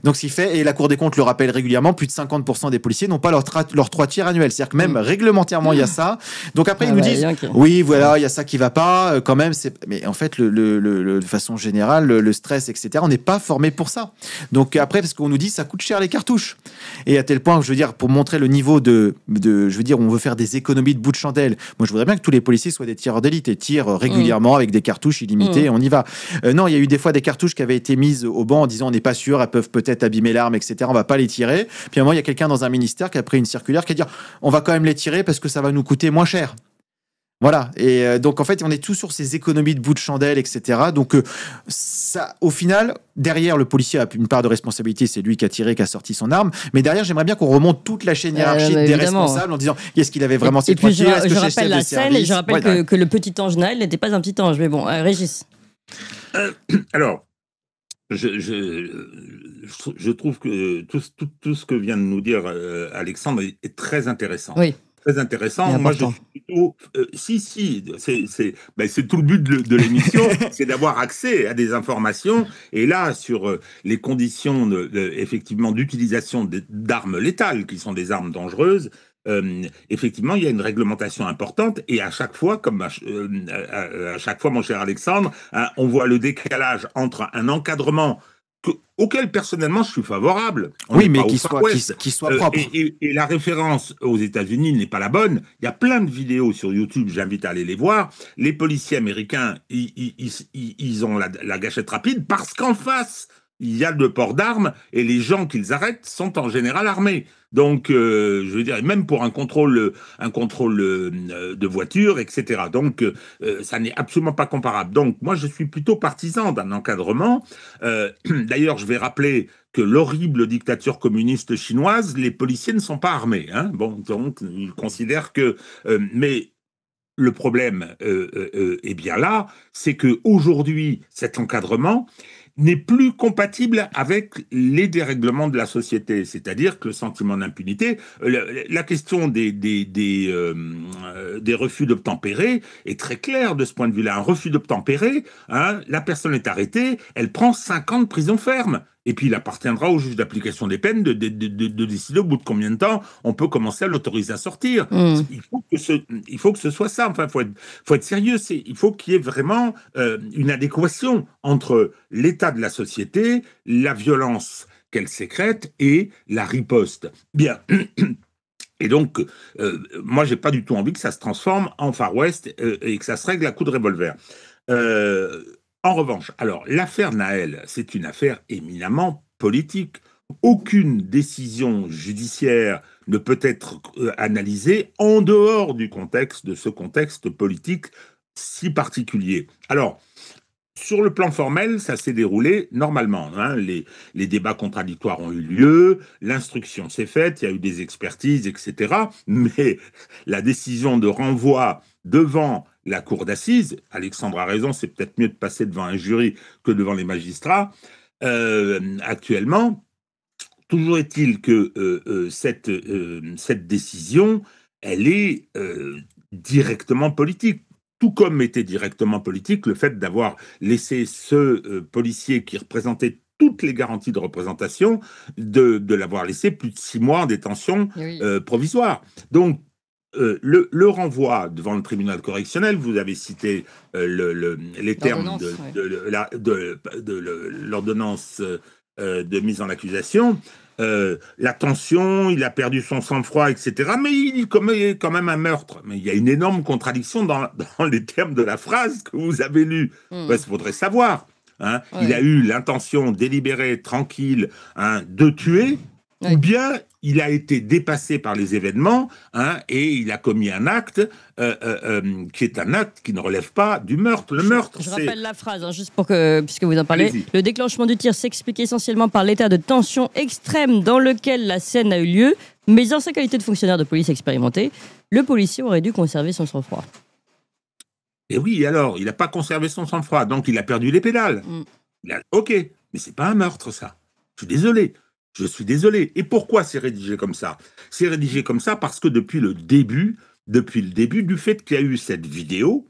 Donc ce qui fait, et la Cour des comptes le rappelle régulièrement, plus de 50% des policiers n'ont pas leurs 3 tirs annuels. C'est-à-dire que même réglementairement il y a ça. Donc après ils nous disent oui voilà il y a ça qui va pas quand même. Mais en fait de façon générale le stress etc. On n'est pas formé pour ça. Donc après parce qu'on nous dit ça coûte cher les cartouches. Et à tel point je veux dire pour montrer le niveau de je veux dire, on veut faire des économies de bout de chandelle. Moi, je voudrais bien que tous les policiers soient des tireurs d'élite et tirent régulièrement avec des cartouches illimitées. On y va. Non, il y a eu des fois des cartouches qui avaient été mises au banc en disant on n'est pas sûr, elles peuvent peut-être abîmer l'arme, etc. On va pas les tirer. Puis à un moment, il y a quelqu'un dans un ministère qui a pris une circulaire qui a dit on va quand même les tirer parce que ça va nous coûter moins cher. Voilà, et donc en fait on est tous sur ces économies de bout de chandelle, etc. Donc ça, au final, derrière le policier a une part de responsabilité, c'est lui qui a tiré, qui a sorti son arme, mais derrière j'aimerais bien qu'on remonte toute la chaîne hiérarchique des responsables en disant est-ce qu'il avait vraiment ces 3 tirs, est-ce que je rappelle la scène et je rappelle que le petit ange Naël n'était pas un petit ange, mais bon, Régis. Alors, Je trouve que tout ce que vient de nous dire Alexandre est très intéressant. Oui. Très intéressant. Moi, je suis plutôt. C'est tout le but de l'émission, c'est d'avoir accès à des informations. Et là, sur les conditions effectivement d'utilisation d'armes létales, qui sont des armes dangereuses, effectivement, il y a une réglementation importante. Et à chaque fois, à chaque fois, mon cher Alexandre, hein, on voit le décalage entre un encadrement auquel personnellement je suis favorable. Oui, mais qui soit propre. Et la référence aux États-Unis n'est pas la bonne. Il y a plein de vidéos sur YouTube, j'invite à aller les voir. Les policiers américains, ils ont la gâchette rapide parce qu'en face, il y a le port d'armes et les gens qu'ils arrêtent sont en général armés. Donc, je veux dire, même pour un contrôle de voiture, etc. Donc, ça n'est absolument pas comparable. Donc, moi, je suis plutôt partisan d'un encadrement. D'ailleurs, je vais rappeler que l'horrible dictature communiste chinoise, les policiers ne sont pas armés. Hein. Bon, donc, ils considèrent que... mais le problème est bien là, c'est qu'aujourd'hui, cet encadrement n'est plus compatible avec les dérèglements de la société. C'est-à-dire que le sentiment d'impunité, la question des refus d'obtempérer est très claire de ce point de vue-là. Un refus d'obtempérer, hein, la personne est arrêtée, elle prend 5 ans de prison ferme. Et puis, il appartiendra au juge d'application des peines de décider au bout de combien de temps on peut commencer à l'autoriser à sortir. Il faut que ce soit ça. Enfin, faut être sérieux. Il faut qu'il y ait vraiment une adéquation entre l'état de la société, la violence qu'elle sécrète et la riposte. Bien. Et donc, moi, j'ai pas du tout envie que ça se transforme en Far West et que ça se règle à coups de revolver. En revanche, alors, l'affaire Naël, c'est une affaire éminemment politique. Aucune décision judiciaire ne peut être analysée en dehors de ce contexte politique si particulier. Alors, sur le plan formel, ça s'est déroulé normalement. Hein. Les débats contradictoires ont eu lieu, l'instruction s'est faite, il y a eu des expertises, etc. Mais la décision de renvoi devant la cour d'assises, Alexandre a raison, c'est peut-être mieux de passer devant un jury que devant les magistrats, actuellement. Toujours est-il que cette décision, elle est directement politique. Tout comme était directement politique le fait d'avoir laissé ce policier qui représentait toutes les garanties de représentation, de l'avoir laissé plus de 6 mois en détention provisoire. Donc, le renvoi devant le tribunal correctionnel, vous avez cité les termes de l'ordonnance de mise en accusation, la tension, il a perdu son sang-froid, etc. Mais il commet quand même un meurtre. Mais il y a une énorme contradiction dans les termes de la phrase que vous avez lue. Il faudrait savoir. Hein. Il a eu l'intention délibérée, tranquille, hein, de tuer, ou bien il a été dépassé par les événements, hein, et il a commis un acte qui est un acte qui ne relève pas du meurtre. Le meurtre, Je rappelle la phrase, hein, juste pour que, puisque vous en parlez. Le déclenchement du tir s'explique essentiellement par l'état de tension extrême dans lequel la scène a eu lieu, mais dans sa qualité de fonctionnaire de police expérimenté, le policier aurait dû conserver son sang-froid. Et oui, alors, il n'a pas conservé son sang-froid, donc il a perdu les pédales. Ok, mais c'est pas un meurtre, ça. Je suis désolé. Et pourquoi c'est rédigé comme ça? C'est rédigé comme ça parce que depuis le début, du fait qu'il y a eu cette vidéo,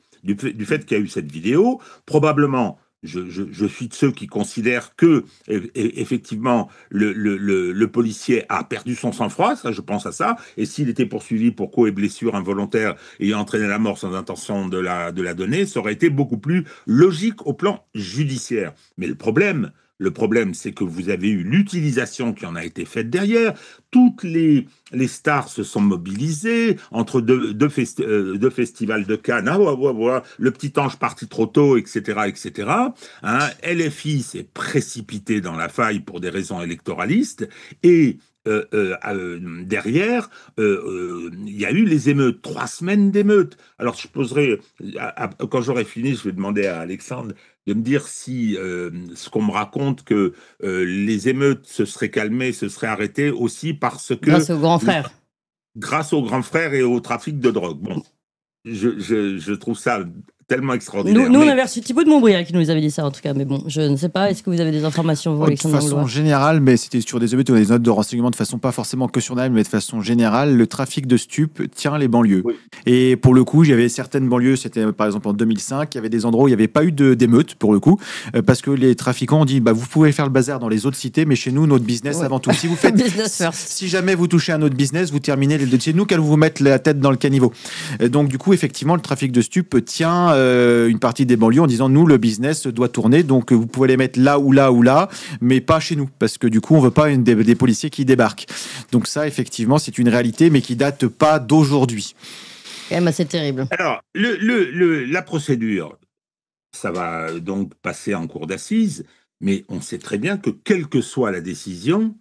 probablement, je suis de ceux qui considèrent que effectivement le policier a perdu son sang-froid, ça je pense à ça, et s'il était poursuivi pour coups et blessures involontaires ayant entraîné la mort sans intention de la donner, ça aurait été beaucoup plus logique au plan judiciaire. Mais le problème, c'est que vous avez eu l'utilisation qui en a été faite derrière. Toutes les stars se sont mobilisées entre deux festivals de Cannes. Le petit ange parti trop tôt, etc., etc. Hein, LFI s'est précipité dans la faille pour des raisons électoralistes et derrière, il y a eu les émeutes, 3 semaines d'émeutes. Alors je poserai, quand j'aurai fini, je vais demander à Alexandre de me dire si ce qu'on me raconte que les émeutes se seraient calmées, se seraient arrêtées aussi parce que... Grâce au grand frère. Grâce au grand frère et au trafic de drogue. Bon, je trouve ça tellement extraordinaire. Nous, on avait reçu Thibaut de Montbriand qui nous avait dit ça, en tout cas. Mais bon, je ne sais pas. Est-ce que vous avez des informations, vous, Alexandre Langlois ? De façon générale, mais c'était sur des émeutes ou des notes de renseignement, de façon pas forcément que sur Naël, mais de façon générale, le trafic de stupes tient les banlieues. Oui. Et pour le coup, il y avait certaines banlieues, c'était par exemple en 2005, il y avait des endroits où il n'y avait pas eu d'émeutes, pour le coup, parce que les trafiquants ont dit, vous pouvez faire le bazar dans les autres cités, mais chez nous, notre business avant tout. Si vous faites, si jamais vous touchez à notre business, vous terminez les deux. C'est nous qui allons vous mettre la tête dans le caniveau. Donc du coup, effectivement, le trafic de stupes tient une partie des banlieues en disant, nous, le business doit tourner, donc vous pouvez les mettre là ou là ou là, mais pas chez nous, parce que du coup, on veut pas des policiers qui débarquent. Donc ça, effectivement, c'est une réalité, mais qui date pas d'aujourd'hui. Quand même assez terrible. Alors, la procédure, ça va donc passer en cour d'assises, mais on sait très bien que quelle que soit la décision,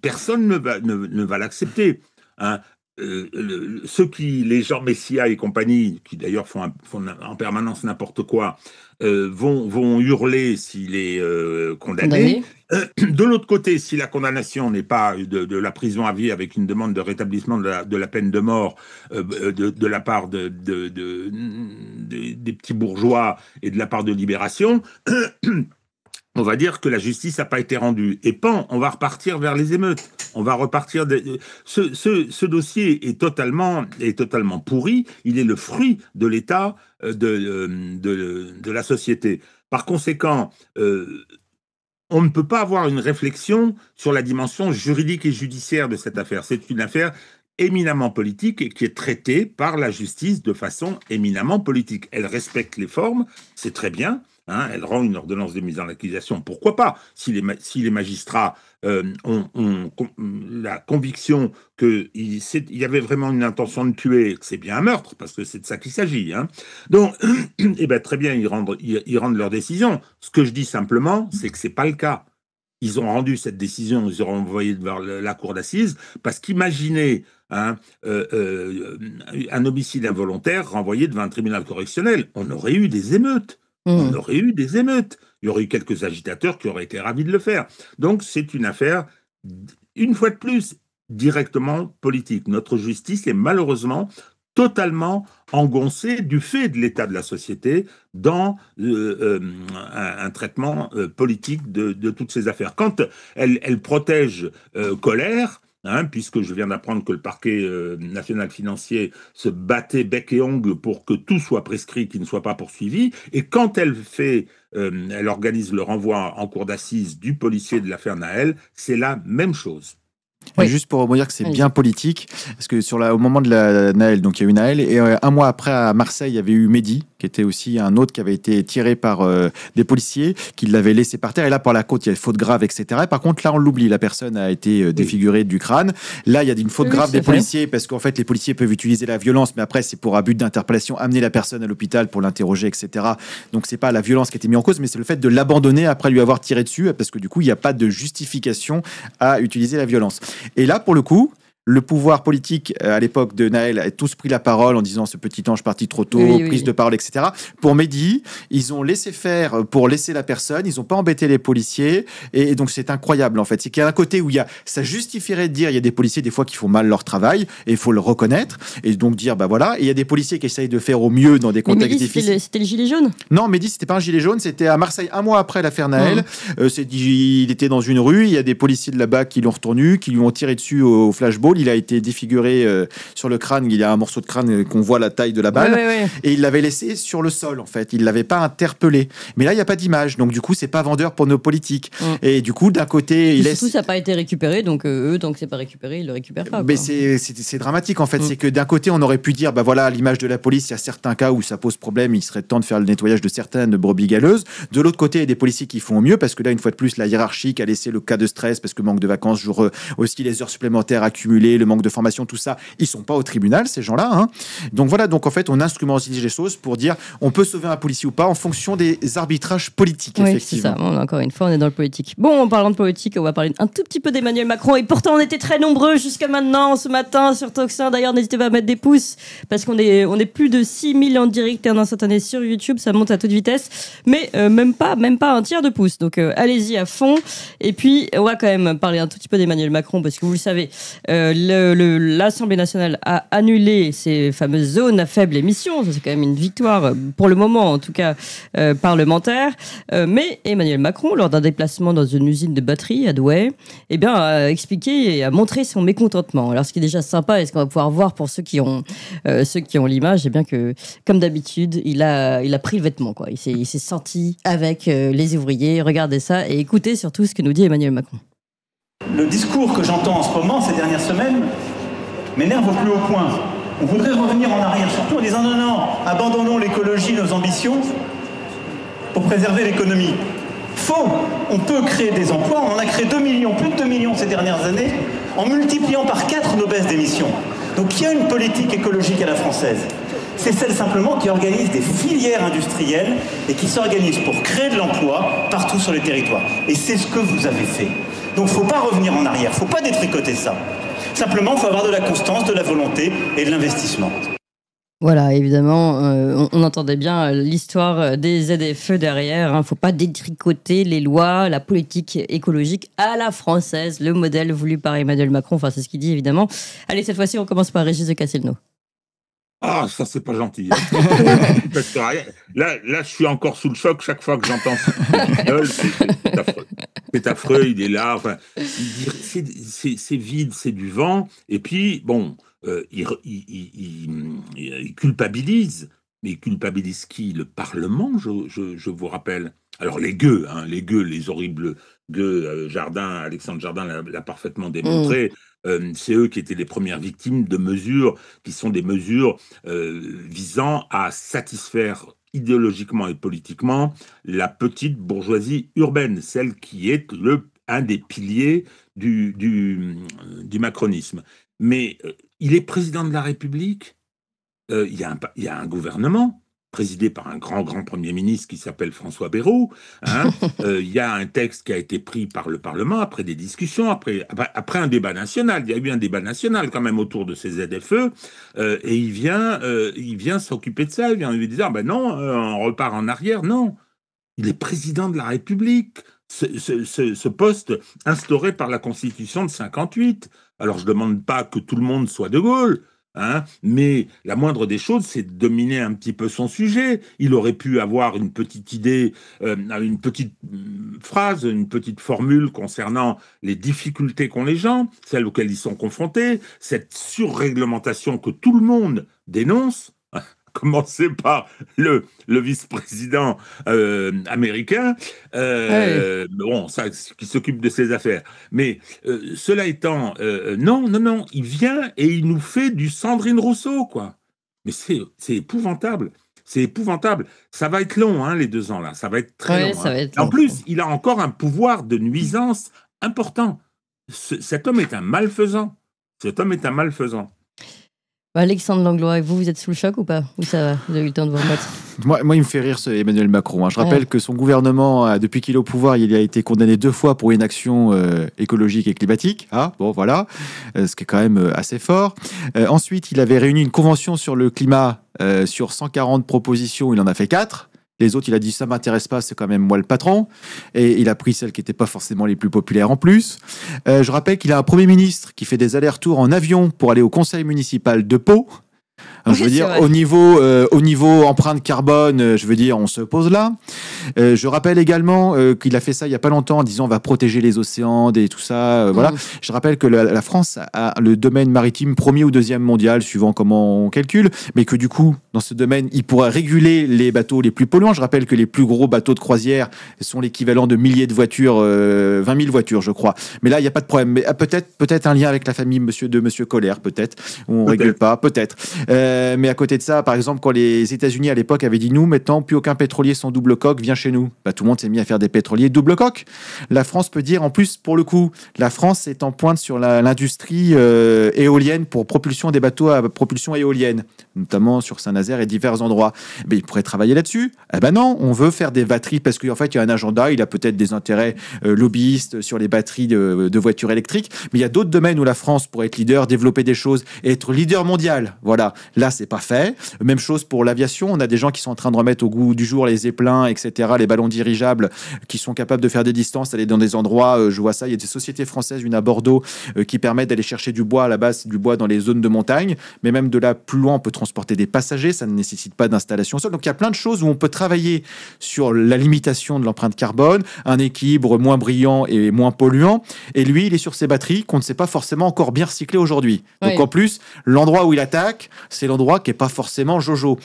personne ne va l'accepter. Hein. Les Jean Messia et compagnie, qui d'ailleurs font en permanence n'importe quoi, vont hurler s'il est condamné. De l'autre côté, si la condamnation n'est pas de la prison à vie avec une demande de rétablissement de la peine de mort de la part des petits bourgeois et de la part de Libération, on va dire que la justice n'a pas été rendue. Et on va repartir vers les émeutes. On va repartir. Ce dossier est totalement pourri. Il est le fruit de l'état de la société. Par conséquent, on ne peut pas avoir une réflexion sur la dimension juridique et judiciaire de cette affaire. C'est une affaire éminemment politique et qui est traitée par la justice de façon éminemment politique. Elle respecte les formes, c'est très bien. Hein, elle rend une ordonnance de mise en accusation, pourquoi pas, si les magistrats ont la conviction qu'il y avait vraiment une intention de tuer, que c'est bien un meurtre, parce que c'est de ça qu'il s'agit. Hein. Donc, très bien, ils rendent leur décision. Ce que je dis simplement, c'est que c'est pas le cas. Ils ont rendu cette décision, ils ont envoyé vers la cour d'assises, parce qu'imaginez un homicide involontaire renvoyé devant un tribunal correctionnel, on aurait eu des émeutes. On aurait eu des émeutes. Il y aurait eu quelques agitateurs qui auraient été ravis de le faire. Donc, c'est une affaire, une fois de plus, directement politique. Notre justice est malheureusement totalement engoncée du fait de l'état de la société dans un traitement politique de toutes ces affaires. Quand elle protège colère, puisque je viens d'apprendre que le parquet national financier se battait bec et ongle pour que tout soit prescrit, qu'il ne soit pas poursuivi. Et quand elle organise le renvoi en cour d'assises du policier de l'affaire Naël, c'est la même chose. Oui. Juste pour dire que c'est bien politique, parce que au moment de la Naël, donc il y a eu Naël, et un mois après à Marseille, il y avait eu Mehdi, qui était aussi un autre qui avait été tiré par des policiers, qui l'avaient laissé par terre. Et là, par la côte, il y a une faute grave, etc. Et par contre, là, on l'oublie. La personne a été défigurée du crâne. Là, il y a une faute grave des policiers, parce qu'en fait, les policiers peuvent utiliser la violence, mais après, c'est pour un but d'interpellation, amener la personne à l'hôpital pour l'interroger, etc. Donc, c'est pas la violence qui a été mise en cause, mais c'est le fait de l'abandonner après lui avoir tiré dessus, parce que du coup, il n'y a pas de justification à utiliser la violence. Et là, pour le coup, le pouvoir politique, à l'époque de Naël, a tous pris la parole en disant ce petit ange parti trop tôt, prise de parole, etc. Pour Mehdi, ils ont laissé faire pour laisser la personne, ils n'ont pas embêté les policiers, et donc c'est incroyable en fait. C'est qu'il y a un côté où ça justifierait de dire, il y a des policiers des fois qui font mal leur travail, et il faut le reconnaître, et donc dire, voilà, et il y a des policiers qui essayent de faire au mieux dans des contextes difficiles. C'était le gilet jaune ? Non, Mehdi, c'était pas un gilet jaune, c'était à Marseille, un mois après l'affaire Naël. Il était dans une rue, il y a des policiers de là-bas qui l'ont retenu, qui lui ont tiré dessus au flashball. Il a été défiguré sur le crâne. Il y a un morceau de crâne qu'on voit la taille de la balle. Et il l'avait laissé sur le sol, en fait. Il ne l'avait pas interpellé. Mais là, il n'y a pas d'image. Donc, du coup, c'est pas vendeur pour nos politiques. Et du coup, d'un côté, surtout, ça n'a pas été récupéré. Donc, eux, tant que c'est pas récupéré, ils le récupèrent pas. Mais c'est dramatique, en fait. C'est que d'un côté, on aurait pu dire, voilà, l'image de la police, il y a certains cas où ça pose problème. Il serait temps de faire le nettoyage de certaines brebis galeuses. De l'autre côté, il y a des policiers qui font au mieux parce que là, une fois de plus, la hiérarchie qui a laissé le cas de stress parce que manque de vacances, aussi les heures supplémentaires accumulées, le manque de formation, tout ça, ils sont pas au tribunal, ces gens-là. Donc voilà, donc en fait, on instrumentalise les choses pour dire on peut sauver un policier ou pas en fonction des arbitrages politiques, effectivement. C'est ça. Encore une fois, on est dans le politique. Bon, en parlant de politique, on va parler un tout petit peu d'Emmanuel Macron. Et pourtant, on était très nombreux jusqu'à maintenant, ce matin, sur Toxin. D'ailleurs, n'hésitez pas à mettre des pouces parce qu'on est plus de 6000 en direct et en instantané sur YouTube. Ça monte à toute vitesse. Mais même pas un tiers de pouce. Donc, allez-y à fond. Et puis, on va quand même parler un tout petit peu d'Emmanuel Macron parce que vous le savez, l'Assemblée nationale a annulé ces fameuses zones à faible émission. Ça, c'est quand même une victoire, pour le moment en tout cas, parlementaire. Mais Emmanuel Macron, lors d'un déplacement dans une usine de batterie à Douai, a expliqué et a montré son mécontentement. Alors, ce qui est déjà sympa, et ce qu'on va pouvoir voir pour ceux qui ont l'image, c'est bien que, comme d'habitude, il a pris le vêtement, quoi. Il s'est senti avec les ouvriers. Regardez ça et écoutez surtout ce que nous dit Emmanuel Macron. Le discours que j'entends en ce moment, ces dernières semaines, m'énerve au plus haut point. On voudrait revenir en arrière, surtout en disant non, abandonnons l'écologie, nos ambitions, pour préserver l'économie. Faux. On peut créer des emplois. On en a créé 2 millions, plus de 2 millions ces dernières années, en multipliant par 4 nos baisses d'émissions. Donc il y a une politique écologique à la française. C'est celle simplement qui organise des filières industrielles et qui s'organise pour créer de l'emploi partout sur les territoires. Et c'est ce que vous avez fait. Donc il ne faut pas revenir en arrière, il ne faut pas détricoter ça. Simplement, il faut avoir de la constance, de la volonté et de l'investissement. Voilà, évidemment, on entendait bien l'histoire des ZFE derrière. Il ne faut pas détricoter les lois, la politique écologique à la française, le modèle voulu par Emmanuel Macron. Enfin, c'est ce qu'il dit, évidemment. Allez, cette fois-ci, on commence par Régis de Castelnau. Ah, ça, c'est pas gentil. Parce que là, je suis encore sous le choc chaque fois que j'entends ça. C'est affreux. C'est affreux, il est là. Enfin, c'est vide, c'est du vent. Et puis, bon, il culpabilise. Mais il culpabilise qui? Le Parlement, je vous rappelle. Alors, les gueux, les horribles gueux, Alexandre Jardin l'a parfaitement démontré. C'est eux qui étaient les premières victimes de mesures qui sont des mesures visant à satisfaire idéologiquement et politiquement la petite bourgeoisie urbaine, celle qui est un des piliers du macronisme. Mais il est président de la République, il y a un gouvernement présidé par un grand Premier ministre qui s'appelle François Bayrou. Il y a un texte qui a été pris par le Parlement après des discussions, après un débat national. Il y a eu un débat national quand même autour de ces ZFE, et il vient s'occuper de ça. Il vient lui dire, non, on repart en arrière. Non, il est président de la République. Ce poste instauré par la Constitution de 58. Alors je ne demande pas que tout le monde soit de Gaulle, mais la moindre des choses, c'est de dominer un petit peu son sujet. Il aurait pu avoir une petite idée, une petite phrase, une petite formule concernant les difficultés qu'ont les gens, celles auxquelles ils sont confrontés, cette surréglementation que tout le monde dénonce, commencer par le vice-président américain, qui s'occupe de ses affaires. Mais cela étant, non, il vient et il nous fait du Sandrine Rousseau, quoi. Mais c'est épouvantable. C'est épouvantable. Ça va être long, les 2 ans, là. Ça va être très long. Ça va être long. En plus, il a encore un pouvoir de nuisance important. Cet homme est un malfaisant. Alexandre Langlois, vous êtes sous le choc ou pas? Ou ça va? Vous avez eu le temps de vous remettre? Moi, il me fait rire, ce Emmanuel Macron. Je rappelle que son gouvernement, depuis qu'il est au pouvoir, il a été condamné 2 fois pour inaction écologique et climatique. Voilà, ce qui est quand même assez fort. Ensuite, il avait réuni une convention sur le climat sur 140 propositions. Il en a fait 4. Les autres, il a dit, ça m'intéresse pas, c'est quand même moi le patron. Et il a pris celles qui n'étaient pas forcément les plus populaires en plus. Je rappelle qu'il a un Premier ministre qui fait des allers-retours en avion pour aller au conseil municipal de Pau. Je veux dire, au niveau empreinte carbone, je veux dire, on se pose là. Je rappelle également qu'il a fait ça il y a pas longtemps en disant on va protéger les océans, tout ça. Voilà. Je rappelle que la France a le domaine maritime 1er ou 2e mondial, suivant comment on calcule, mais que du coup, dans ce domaine, il pourra réguler les bateaux les plus polluants. Je rappelle que les plus gros bateaux de croisière sont l'équivalent de milliers de voitures, 20 000 voitures, je crois. Mais là, il n'y a pas de problème. Mais peut-être un lien avec la famille de Monsieur Colère, peut-être. On ne régule pas, peut-être. Mais à côté de ça, par exemple, quand les États-Unis à l'époque avaient dit nous, maintenant, plus aucun pétrolier sans double coque vient chez nous. Tout le monde s'est mis à faire des pétroliers double coque. La France peut dire, en plus, pour le coup, la France est en pointe sur l'industrie éolienne pour propulsion des bateaux à propulsion éolienne, notamment sur Saint-Nazaire et divers endroits. Mais il pourrait travailler là-dessus. Non, on veut faire des batteries parce qu'en fait, il y a un agenda, il a peut-être des intérêts lobbyistes sur les batteries de voitures électriques, mais il y a d'autres domaines où la France pourrait être leader, développer des choses et être leader mondial. Voilà. Là, c'est pas fait. Même chose pour l'aviation. On a des gens qui sont en train de remettre au goût du jour les zeppelins, etc., les ballons dirigeables qui sont capables de faire des distances, aller dans des endroits. Je vois ça. Il y a des sociétés françaises, une à Bordeaux, qui permettent d'aller chercher du bois. À la base, du bois dans les zones de montagne. Mais même de là plus loin, on peut transporter des passagers. Ça ne nécessite pas d'installation au sol. Donc, il y a plein de choses où on peut travailler sur la limitation de l'empreinte carbone, un équilibre moins brillant et moins polluant. Et lui, il est sur ses batteries qu'on ne sait pas forcément encore bien recycler aujourd'hui. Donc, en plus, l'endroit où il attaque, c'est l'endroit qui n'est pas forcément jojo.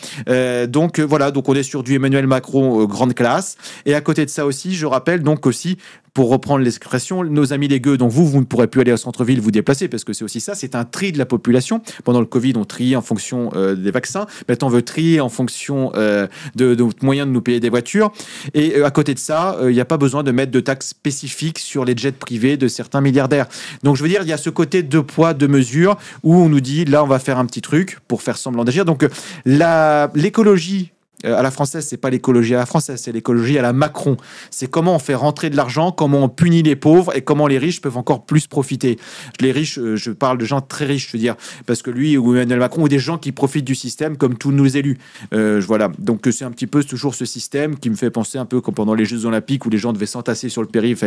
Donc, voilà. Donc, on est sur du Emmanuel Macron grande classe. Et à côté de ça aussi, je rappelle donc aussi, pour reprendre l'expression, nos amis les gueux, donc vous ne pourrez plus aller au centre-ville vous déplacer, parce que c'est aussi ça, c'est un tri de la population. Pendant le Covid, on triait en fonction des vaccins. Maintenant, on veut trier en fonction de notre moyen de nous payer des voitures. Et à côté de ça, il n'y a pas besoin de mettre de taxes spécifiques sur les jets privés de certains milliardaires. Donc, je veux dire, il y a ce côté deux poids, deux mesures, où on nous dit, là, on va faire un petit truc pour faire semblant d'agir. Donc, l'écologie à la française, c'est pas l'écologie à la française, c'est l'écologie à la Macron. C'est comment on fait rentrer de l'argent, comment on punit les pauvres et comment les riches peuvent encore plus profiter. Les riches, je parle de gens très riches, je veux dire, parce que lui ou Emmanuel Macron ou des gens qui profitent du système comme tous nos élus. Voilà. Donc c'est un petit peu toujours ce système qui me fait penser un peu comme pendant les Jeux Olympiques où les gens devaient s'entasser sur le périph'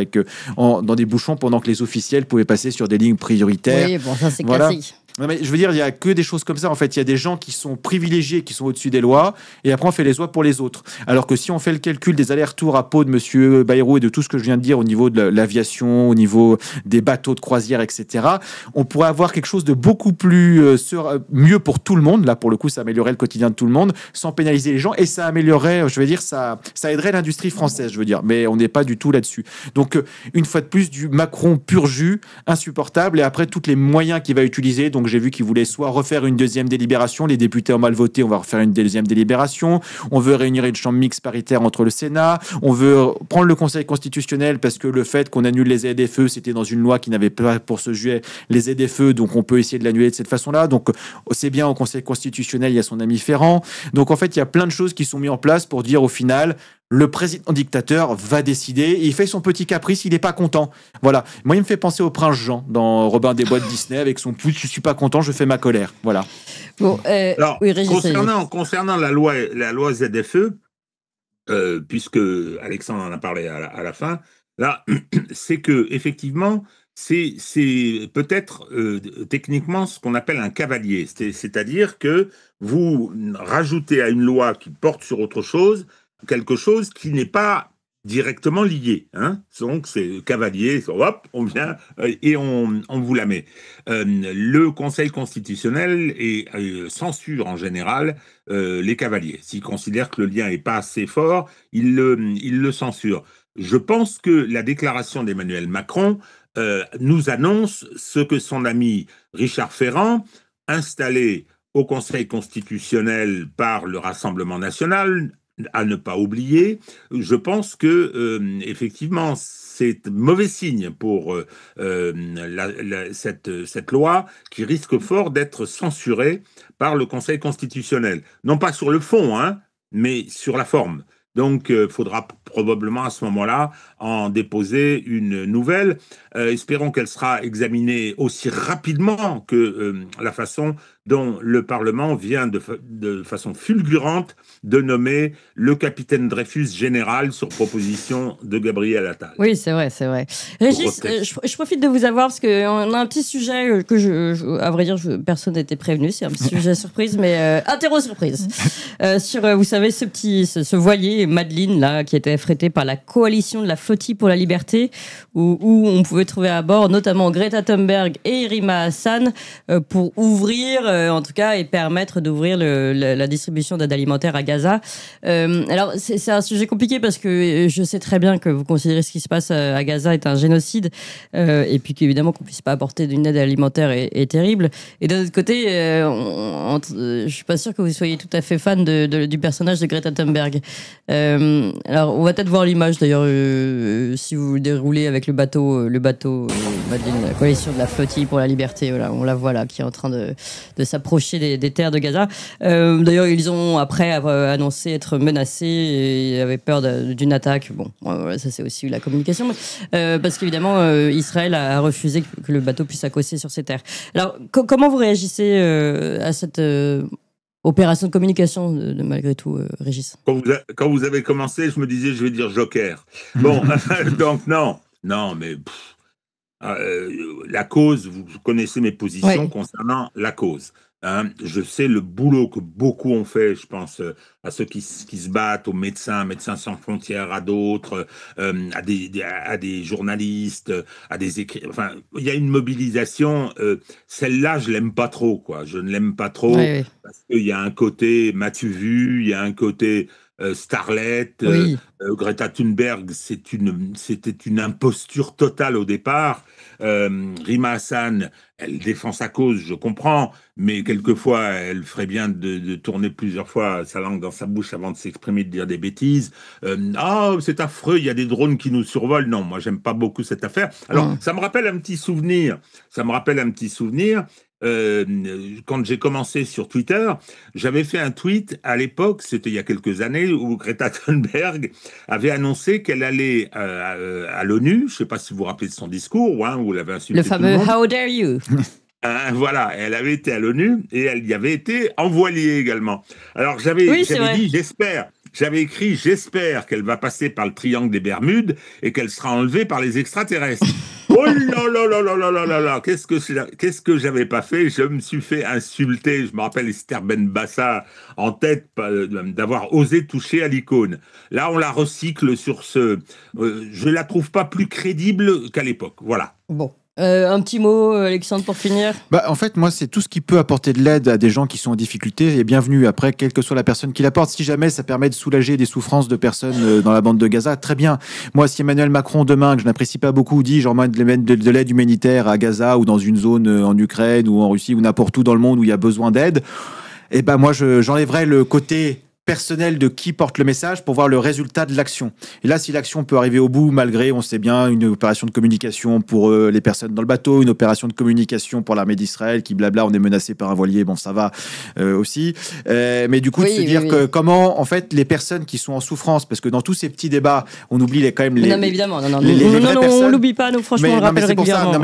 dans des bouchons pendant que les officiels pouvaient passer sur des lignes prioritaires. Oui, bon, ça c'est classique. Non, mais je veux dire, il n'y a que des choses comme ça. En fait, il y a des gens qui sont privilégiés, qui sont au-dessus des lois, et après, on fait les lois pour les autres. Alors que si on fait le calcul des allers-retours à Pau de M. Bayrou et de tout ce que je viens de dire au niveau de l'aviation, au niveau des bateaux de croisière, etc., on pourrait avoir quelque chose de beaucoup plus mieux pour tout le monde. Là, pour le coup, ça améliorerait le quotidien de tout le monde, sans pénaliser les gens, et ça améliorerait, je veux dire, ça aiderait l'industrie française, je veux dire. Mais on n'est pas du tout là-dessus. Donc, une fois de plus, du Macron pur jus, insupportable, et après, tous les moyens qu'il va utiliser. Donc, j'ai vu qu'il voulait soit refaire une deuxième délibération, les députés ont mal voté, on va refaire une deuxième délibération, on veut réunir une chambre mixte paritaire entre le Sénat, on veut prendre le Conseil constitutionnel parce que le fait qu'on annule les ZFE, c'était dans une loi qui n'avait pas pour ce juillet les ZFE, donc on peut essayer de l'annuler de cette façon-là, donc c'est bien au Conseil constitutionnel, il y a son ami Ferrand, donc en fait il y a plein de choses qui sont mises en place pour dire au final, le président dictateur va décider et il fait son petit caprice, il n'est pas content. Voilà. Moi, il me fait penser au prince Jean dans Robin des Bois de Disney avec son pouce, je suis pas content, je fais ma colère. Voilà. Bon, alors, oui, concernant la loi ZFE, puisque Alexandre en a parlé à la fin, là, c'est que effectivement, c'est peut-être techniquement ce qu'on appelle un cavalier, c'est-à-dire que vous rajoutez à une loi qui porte sur autre chose quelque chose qui n'est pas directement lié. Hein. Donc, c'est cavalier, hop, on vient et on vous la met. Le Conseil constitutionnel censure en général les cavaliers. S'il considère que le lien n'est pas assez fort, il le censure. Je pense que la déclaration d'Emmanuel Macron nous annonce ce que son ami Richard Ferrand, installé au Conseil constitutionnel par le Rassemblement national, à ne pas oublier, je pense que effectivement c'est mauvais signe pour cette loi qui risque fort d'être censurée par le Conseil constitutionnel. Non pas sur le fond, hein, mais sur la forme. Donc, il faudra probablement à ce moment-là en déposer une nouvelle. Espérons qu'elle sera examinée aussi rapidement que la façon dont le Parlement vient de façon fulgurante de nommer le capitaine Dreyfus général sur proposition de Gabriel Attal. Oui, c'est vrai, c'est vrai. Régis, je profite de vous avoir parce qu'on a un petit sujet que à vrai dire, personne n'était prévenu. C'est un petit sujet surprise, mais interro-surprise. Sur, vous savez, ce voilier Madeleine là, qui était affrété par la coalition de la flottille pour la liberté, où on pouvait trouver à bord notamment Greta Thunberg et Rima Hassan pour ouvrir, en tout cas, et permettre d'ouvrir la distribution d'aide alimentaire à Gaza. Alors, c'est un sujet compliqué parce que je sais très bien que vous considérez ce qui se passe à Gaza est un génocide, et puis qu'évidemment qu'on puisse pas apporter d'une aide alimentaire est terrible. Et d'un autre côté, je suis pas sûr que vous soyez tout à fait fan du personnage de Greta Thunberg. Alors, on va peut-être voir l'image d'ailleurs si vous déroulez avec le bateau Madeleine, la coalition de la flottille pour la liberté. Voilà, on la voit là qui est en train de s'approcher des terres de Gaza. D'ailleurs, ils ont après annoncé être menacés et avaient peur d'une attaque. Bon, ça c'est aussi la communication, parce qu'évidemment, Israël a refusé que le bateau puisse accosser sur ces terres. Alors, comment vous réagissez à cette opération de communication, malgré tout, Régis? Quand vous avez commencé, je me disais, je vais dire Joker. Bon, donc non, mais la cause, vous connaissez mes positions concernant la cause. Hein, je sais le boulot que beaucoup ont fait, je pense à ceux qui se battent, aux Médecins sans frontières, à d'autres, à des journalistes, à des écrivains. Enfin, il y a une mobilisation. Celle-là, je l'aime pas trop, quoi. Je ne l'aime pas trop parce qu'il y a un côté m'as-tu vu, il y a un côté Starlet, Greta Thunberg, c'était une imposture totale au départ. Rima Hassan, elle défend sa cause, je comprends, mais quelquefois, elle ferait bien de tourner plusieurs fois sa langue dans sa bouche avant de s'exprimer, de dire des bêtises. C'est affreux, il y a des drones qui nous survolent. Non, moi, j'aime pas beaucoup cette affaire. Alors, ça me rappelle un petit souvenir. Quand j'ai commencé sur Twitter, j'avais fait un tweet à l'époque, c'était il y a quelques années, où Greta Thunberg avait annoncé qu'elle allait à l'ONU. Je ne sais pas si vous vous rappelez de son discours, où elle avait insulté le fameux « How dare you » Voilà, elle avait été à l'ONU et elle y avait été envoyée également. Alors j'avais dit, j'avais écrit, j'espère qu'elle va passer par le triangle des Bermudes et qu'elle sera enlevée par les extraterrestres. Oh là là là là là là là là, qu'est-ce que j'avais pas fait? Je me suis fait insulter. Je me rappelle Esther Benbassa en tête d'avoir osé toucher à l'icône. Là, on la recycle sur ce. Je la trouve pas plus crédible qu'à l'époque. Voilà. Bon. Un petit mot, Alexandre, pour finir. En fait, moi, c'est tout ce qui peut apporter de l'aide à des gens qui sont en difficulté et bienvenue. Après, quelle que soit la personne qui l'apporte, si jamais ça permet de soulager des souffrances de personnes dans la bande de Gaza, très bien. Moi, si Emmanuel Macron, demain, que je n'apprécie pas beaucoup, dit j'emmène de l'aide humanitaire à Gaza ou dans une zone en Ukraine ou en Russie ou n'importe où dans le monde où il y a besoin d'aide, moi, j'enlèverais le côté personnel de qui porte le message pour voir le résultat de l'action. Et là, si l'action peut arriver au bout, malgré, on sait bien, une opération de communication pour les personnes dans le bateau, une opération de communication pour l'armée d'Israël qui blabla, on est menacé par un voilier, bon, ça va aussi. Mais du coup, de se dire que comment, en fait, les personnes qui sont en souffrance, parce que dans tous ces petits débats, on oublie quand même les... Non, mais évidemment, on l'oublie pas, nous, franchement, on le rappelle régulièrement.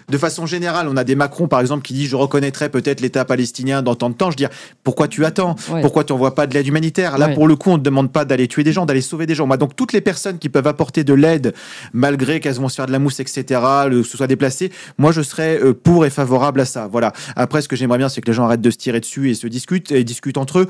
De façon générale, on a des Macron, par exemple, qui dit je reconnaîtrais peut-être l'État palestinien dans tant de temps. Je veux dire, pourquoi tu attends? Pourquoi tu n'envoies pas de l'aide humanitaire? Là, pour le coup, on ne demande pas d'aller tuer des gens, d'aller sauver des gens. Donc, toutes les personnes qui peuvent apporter de l'aide, malgré qu'elles vont se faire de la mousse, etc., que ce soit déplacé, moi, je serais pour et favorable à ça. Voilà. Après, ce que j'aimerais bien, c'est que les gens arrêtent de se tirer dessus et se discutent entre eux.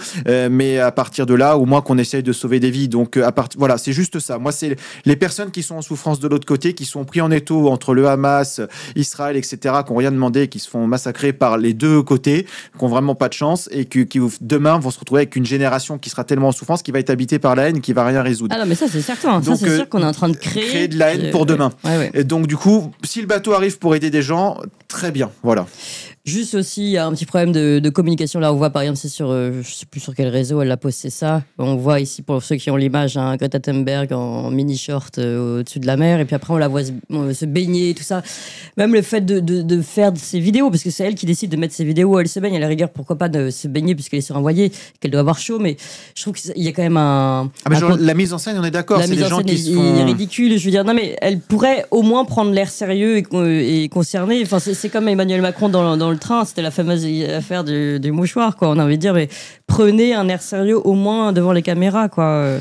Mais à partir de là, au moins qu'on essaye de sauver des vies. Donc, voilà, c'est juste ça. Moi, c'est les personnes qui sont en souffrance de l'autre côté, qui sont pris en étau entre le Hamas, Israël, etc., qui n'ont rien demandé, qui se font massacrer par les deux côtés, qui n'ont vraiment pas de chance et qui demain vont se retrouver avec une génération qui sera tellement en souffrance, qui va être habitée par la haine, qui va rien résoudre. Ah non, mais ça c'est certain. Donc, ça c'est sûr qu'on est en train de créer de la haine pour demain. Et donc du coup, si le bateau arrive pour aider des gens, très bien. Voilà. Juste aussi, il y a un petit problème de communication. Là, on voit par exemple, c'est sur, je sais plus sur quel réseau elle a posté ça. On voit ici, pour ceux qui ont l'image, Greta Thunberg en mini-short au-dessus de la mer. Et puis après, on la voit se baigner et tout ça. Même le fait de faire ces vidéos, parce que c'est elle qui décide de mettre ses vidéos où elle se baigne. À la rigueur, pourquoi pas de se baigner puisqu'elle est sur un voilier, qu'elle doit avoir chaud. Mais je trouve qu'il y a quand même la mise en scène, on est d'accord. La mise en scène est ridicule. Je veux dire, non, mais elle pourrait au moins prendre l'air sérieux et concerner. Enfin, c'est comme Emmanuel Macron dans le train, c'était la fameuse affaire du mouchoir, quoi. On a envie de dire, mais prenez un air sérieux au moins devant les caméras, quoi.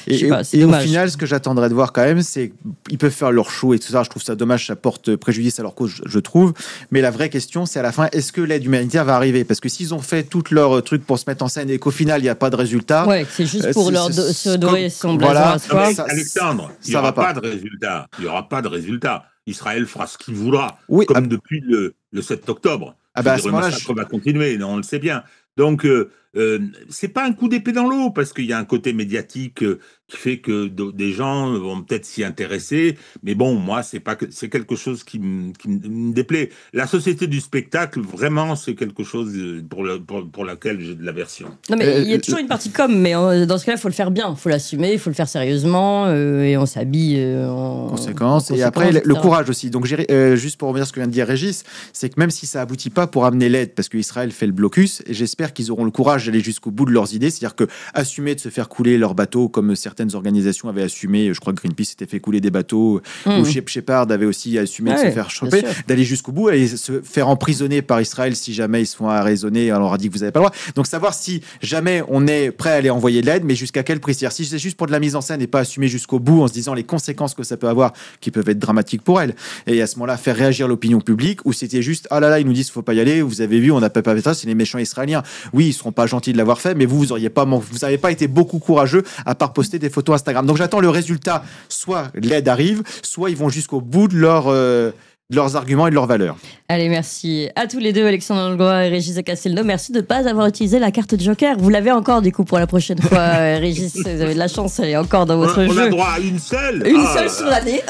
Et au final, ce que j'attendrais de voir quand même, c'est qu'ils peuvent faire leur show et tout ça. Je trouve ça dommage, ça porte préjudice à leur cause, je trouve. Mais la vraie question, c'est à la fin, est-ce que l'aide humanitaire va arriver? Parce que s'ils ont fait tout leur truc pour se mettre en scène et qu'au final, il n'y a pas de résultat. Ouais, c'est juste pour se dorer son blason à soi. Alexandre, il n'y aura pas de résultat. Il n'y aura pas de résultat. Israël fera ce qu'il voudra, comme depuis le 7 octobre. Le massacre va continuer, on le sait bien. Donc, c'est pas un coup d'épée dans l'eau, parce qu'il y a un côté médiatique qui fait que des gens vont peut-être s'y intéresser, mais bon, moi, c'est quelque chose qui me déplaît. La société du spectacle, vraiment, c'est quelque chose pour laquelle j'ai de l'aversion. Non, mais il y a toujours une partie com, mais dans ce cas-là, il faut le faire bien, il faut l'assumer, il faut le faire sérieusement, et on s'habille en conséquence. Et après, le courage aussi. Donc, juste pour revenir à ce que vient de dire Régis, c'est que même si ça aboutit pas pour amener l'aide, parce qu'Israël fait le blocus, et j'espère qu'ils auront le courage d'aller jusqu'au bout de leurs idées, c'est-à-dire que assumer de se faire couler leurs bateaux, comme certaines organisations avaient assumé, je crois que Greenpeace s'était fait couler des bateaux, ou Shepard avait aussi assumé de se faire choper, d'aller jusqu'au bout et se faire emprisonner par Israël si jamais ils se font arraisonner, on leur a dit que vous n'avez pas le droit. Donc savoir si jamais on est prêt à aller envoyer de l'aide, mais jusqu'à quel prix. C'est-à-dire si c'est juste pour de la mise en scène et pas assumer jusqu'au bout en se disant les conséquences que ça peut avoir, qui peuvent être dramatiques pour elle, et à ce moment-là faire réagir l'opinion publique, ou c'était juste ah là là, ils nous disent qu'il faut pas y aller, vous avez vu, on n'a pas fait ça, c'est les méchants israéliens. Oui, ils seront pas gentils de l'avoir fait, mais vous n'avez pas été beaucoup courageux à part poster des photos Instagram. Donc j'attends le résultat, soit l'aide arrive, soit ils vont jusqu'au bout de leurs arguments et de leurs valeurs. Allez, merci à tous les deux, Alexandre Langlois et Régis Castelnau. Merci de ne pas avoir utilisé la carte de Joker. Vous l'avez encore, du coup, pour la prochaine fois, Régis. Vous avez de la chance, elle est encore dans votre jeu. On a droit à une seule. Une seule sur l'année.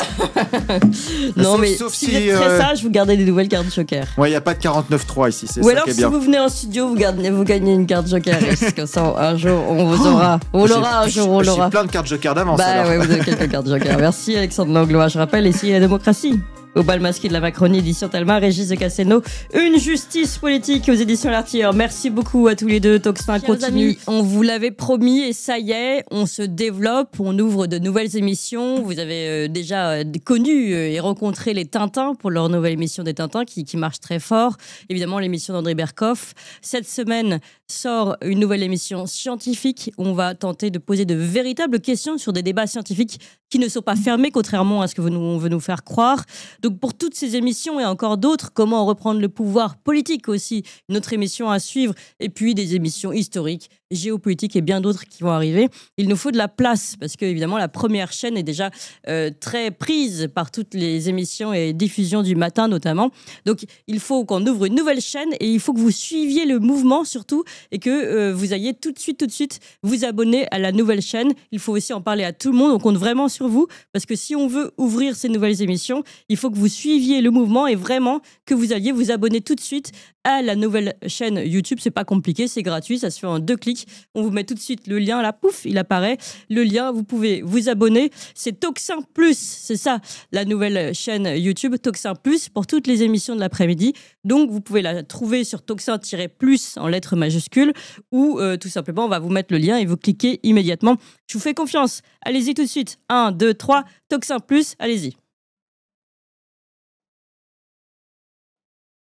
Non, mais si vous êtes très sage, vous gardez des nouvelles cartes Joker. Ouais, il n'y a pas de 49.3 ici, c'est ça qui est bien. Ou alors, si vous venez en studio, vous gagnez une carte Joker. Comme ça, un jour, on vous aura. On l'aura un jour, on l'aura. J'ai plein de cartes Joker d'avance. Bah ouais, vous avez quelques cartes Joker. Merci, Alexandre Langlois. Je rappelle, ici, la démocratie. Au bal masqué de la Macronie, édition Talma, Régis Castelnau, une justice politique aux éditions L'Artilleur. Merci beaucoup à tous les deux. Toxin continue. On vous l'avait promis et ça y est, on se développe, on ouvre de nouvelles émissions. Vous avez déjà connu et rencontré les Tintins pour leur nouvelle émission des Tintins qui marche très fort. Évidemment, l'émission d'André Berkoff. Cette semaine sort une nouvelle émission scientifique où on va tenter de poser de véritables questions sur des débats scientifiques qui ne sont pas fermés, contrairement à ce que on veut nous faire croire. Donc pour toutes ces émissions et encore d'autres, comment reprendre le pouvoir politique aussi, notre émission à suivre, et puis des émissions historiques, géopolitiques et bien d'autres qui vont arriver. Il nous faut de la place, parce que évidemment la première chaîne est déjà très prise par toutes les émissions et diffusions du matin notamment. Donc il faut qu'on ouvre une nouvelle chaîne et il faut que vous suiviez le mouvement surtout, et que vous ayez tout de suite vous abonner à la nouvelle chaîne. Il faut aussi en parler à tout le monde, on compte vraiment sur vous, parce que si on veut ouvrir ces nouvelles émissions, il faut que vous suiviez le mouvement et vraiment que vous alliez vous abonner tout de suite à la nouvelle chaîne YouTube. C'est pas compliqué, c'est gratuit, ça se fait en 2 clics. On vous met tout de suite le lien là, pouf, il apparaît. Le lien, vous pouvez vous abonner. C'est Toxin Plus, c'est ça, la nouvelle chaîne YouTube, Toxin Plus, pour toutes les émissions de l'après-midi. Donc vous pouvez la trouver sur Toxin-Plus en lettres majuscules, ou tout simplement on va vous mettre le lien et vous cliquez immédiatement. Je vous fais confiance, allez-y tout de suite. 1, 2, 3, Toxin Plus, allez-y.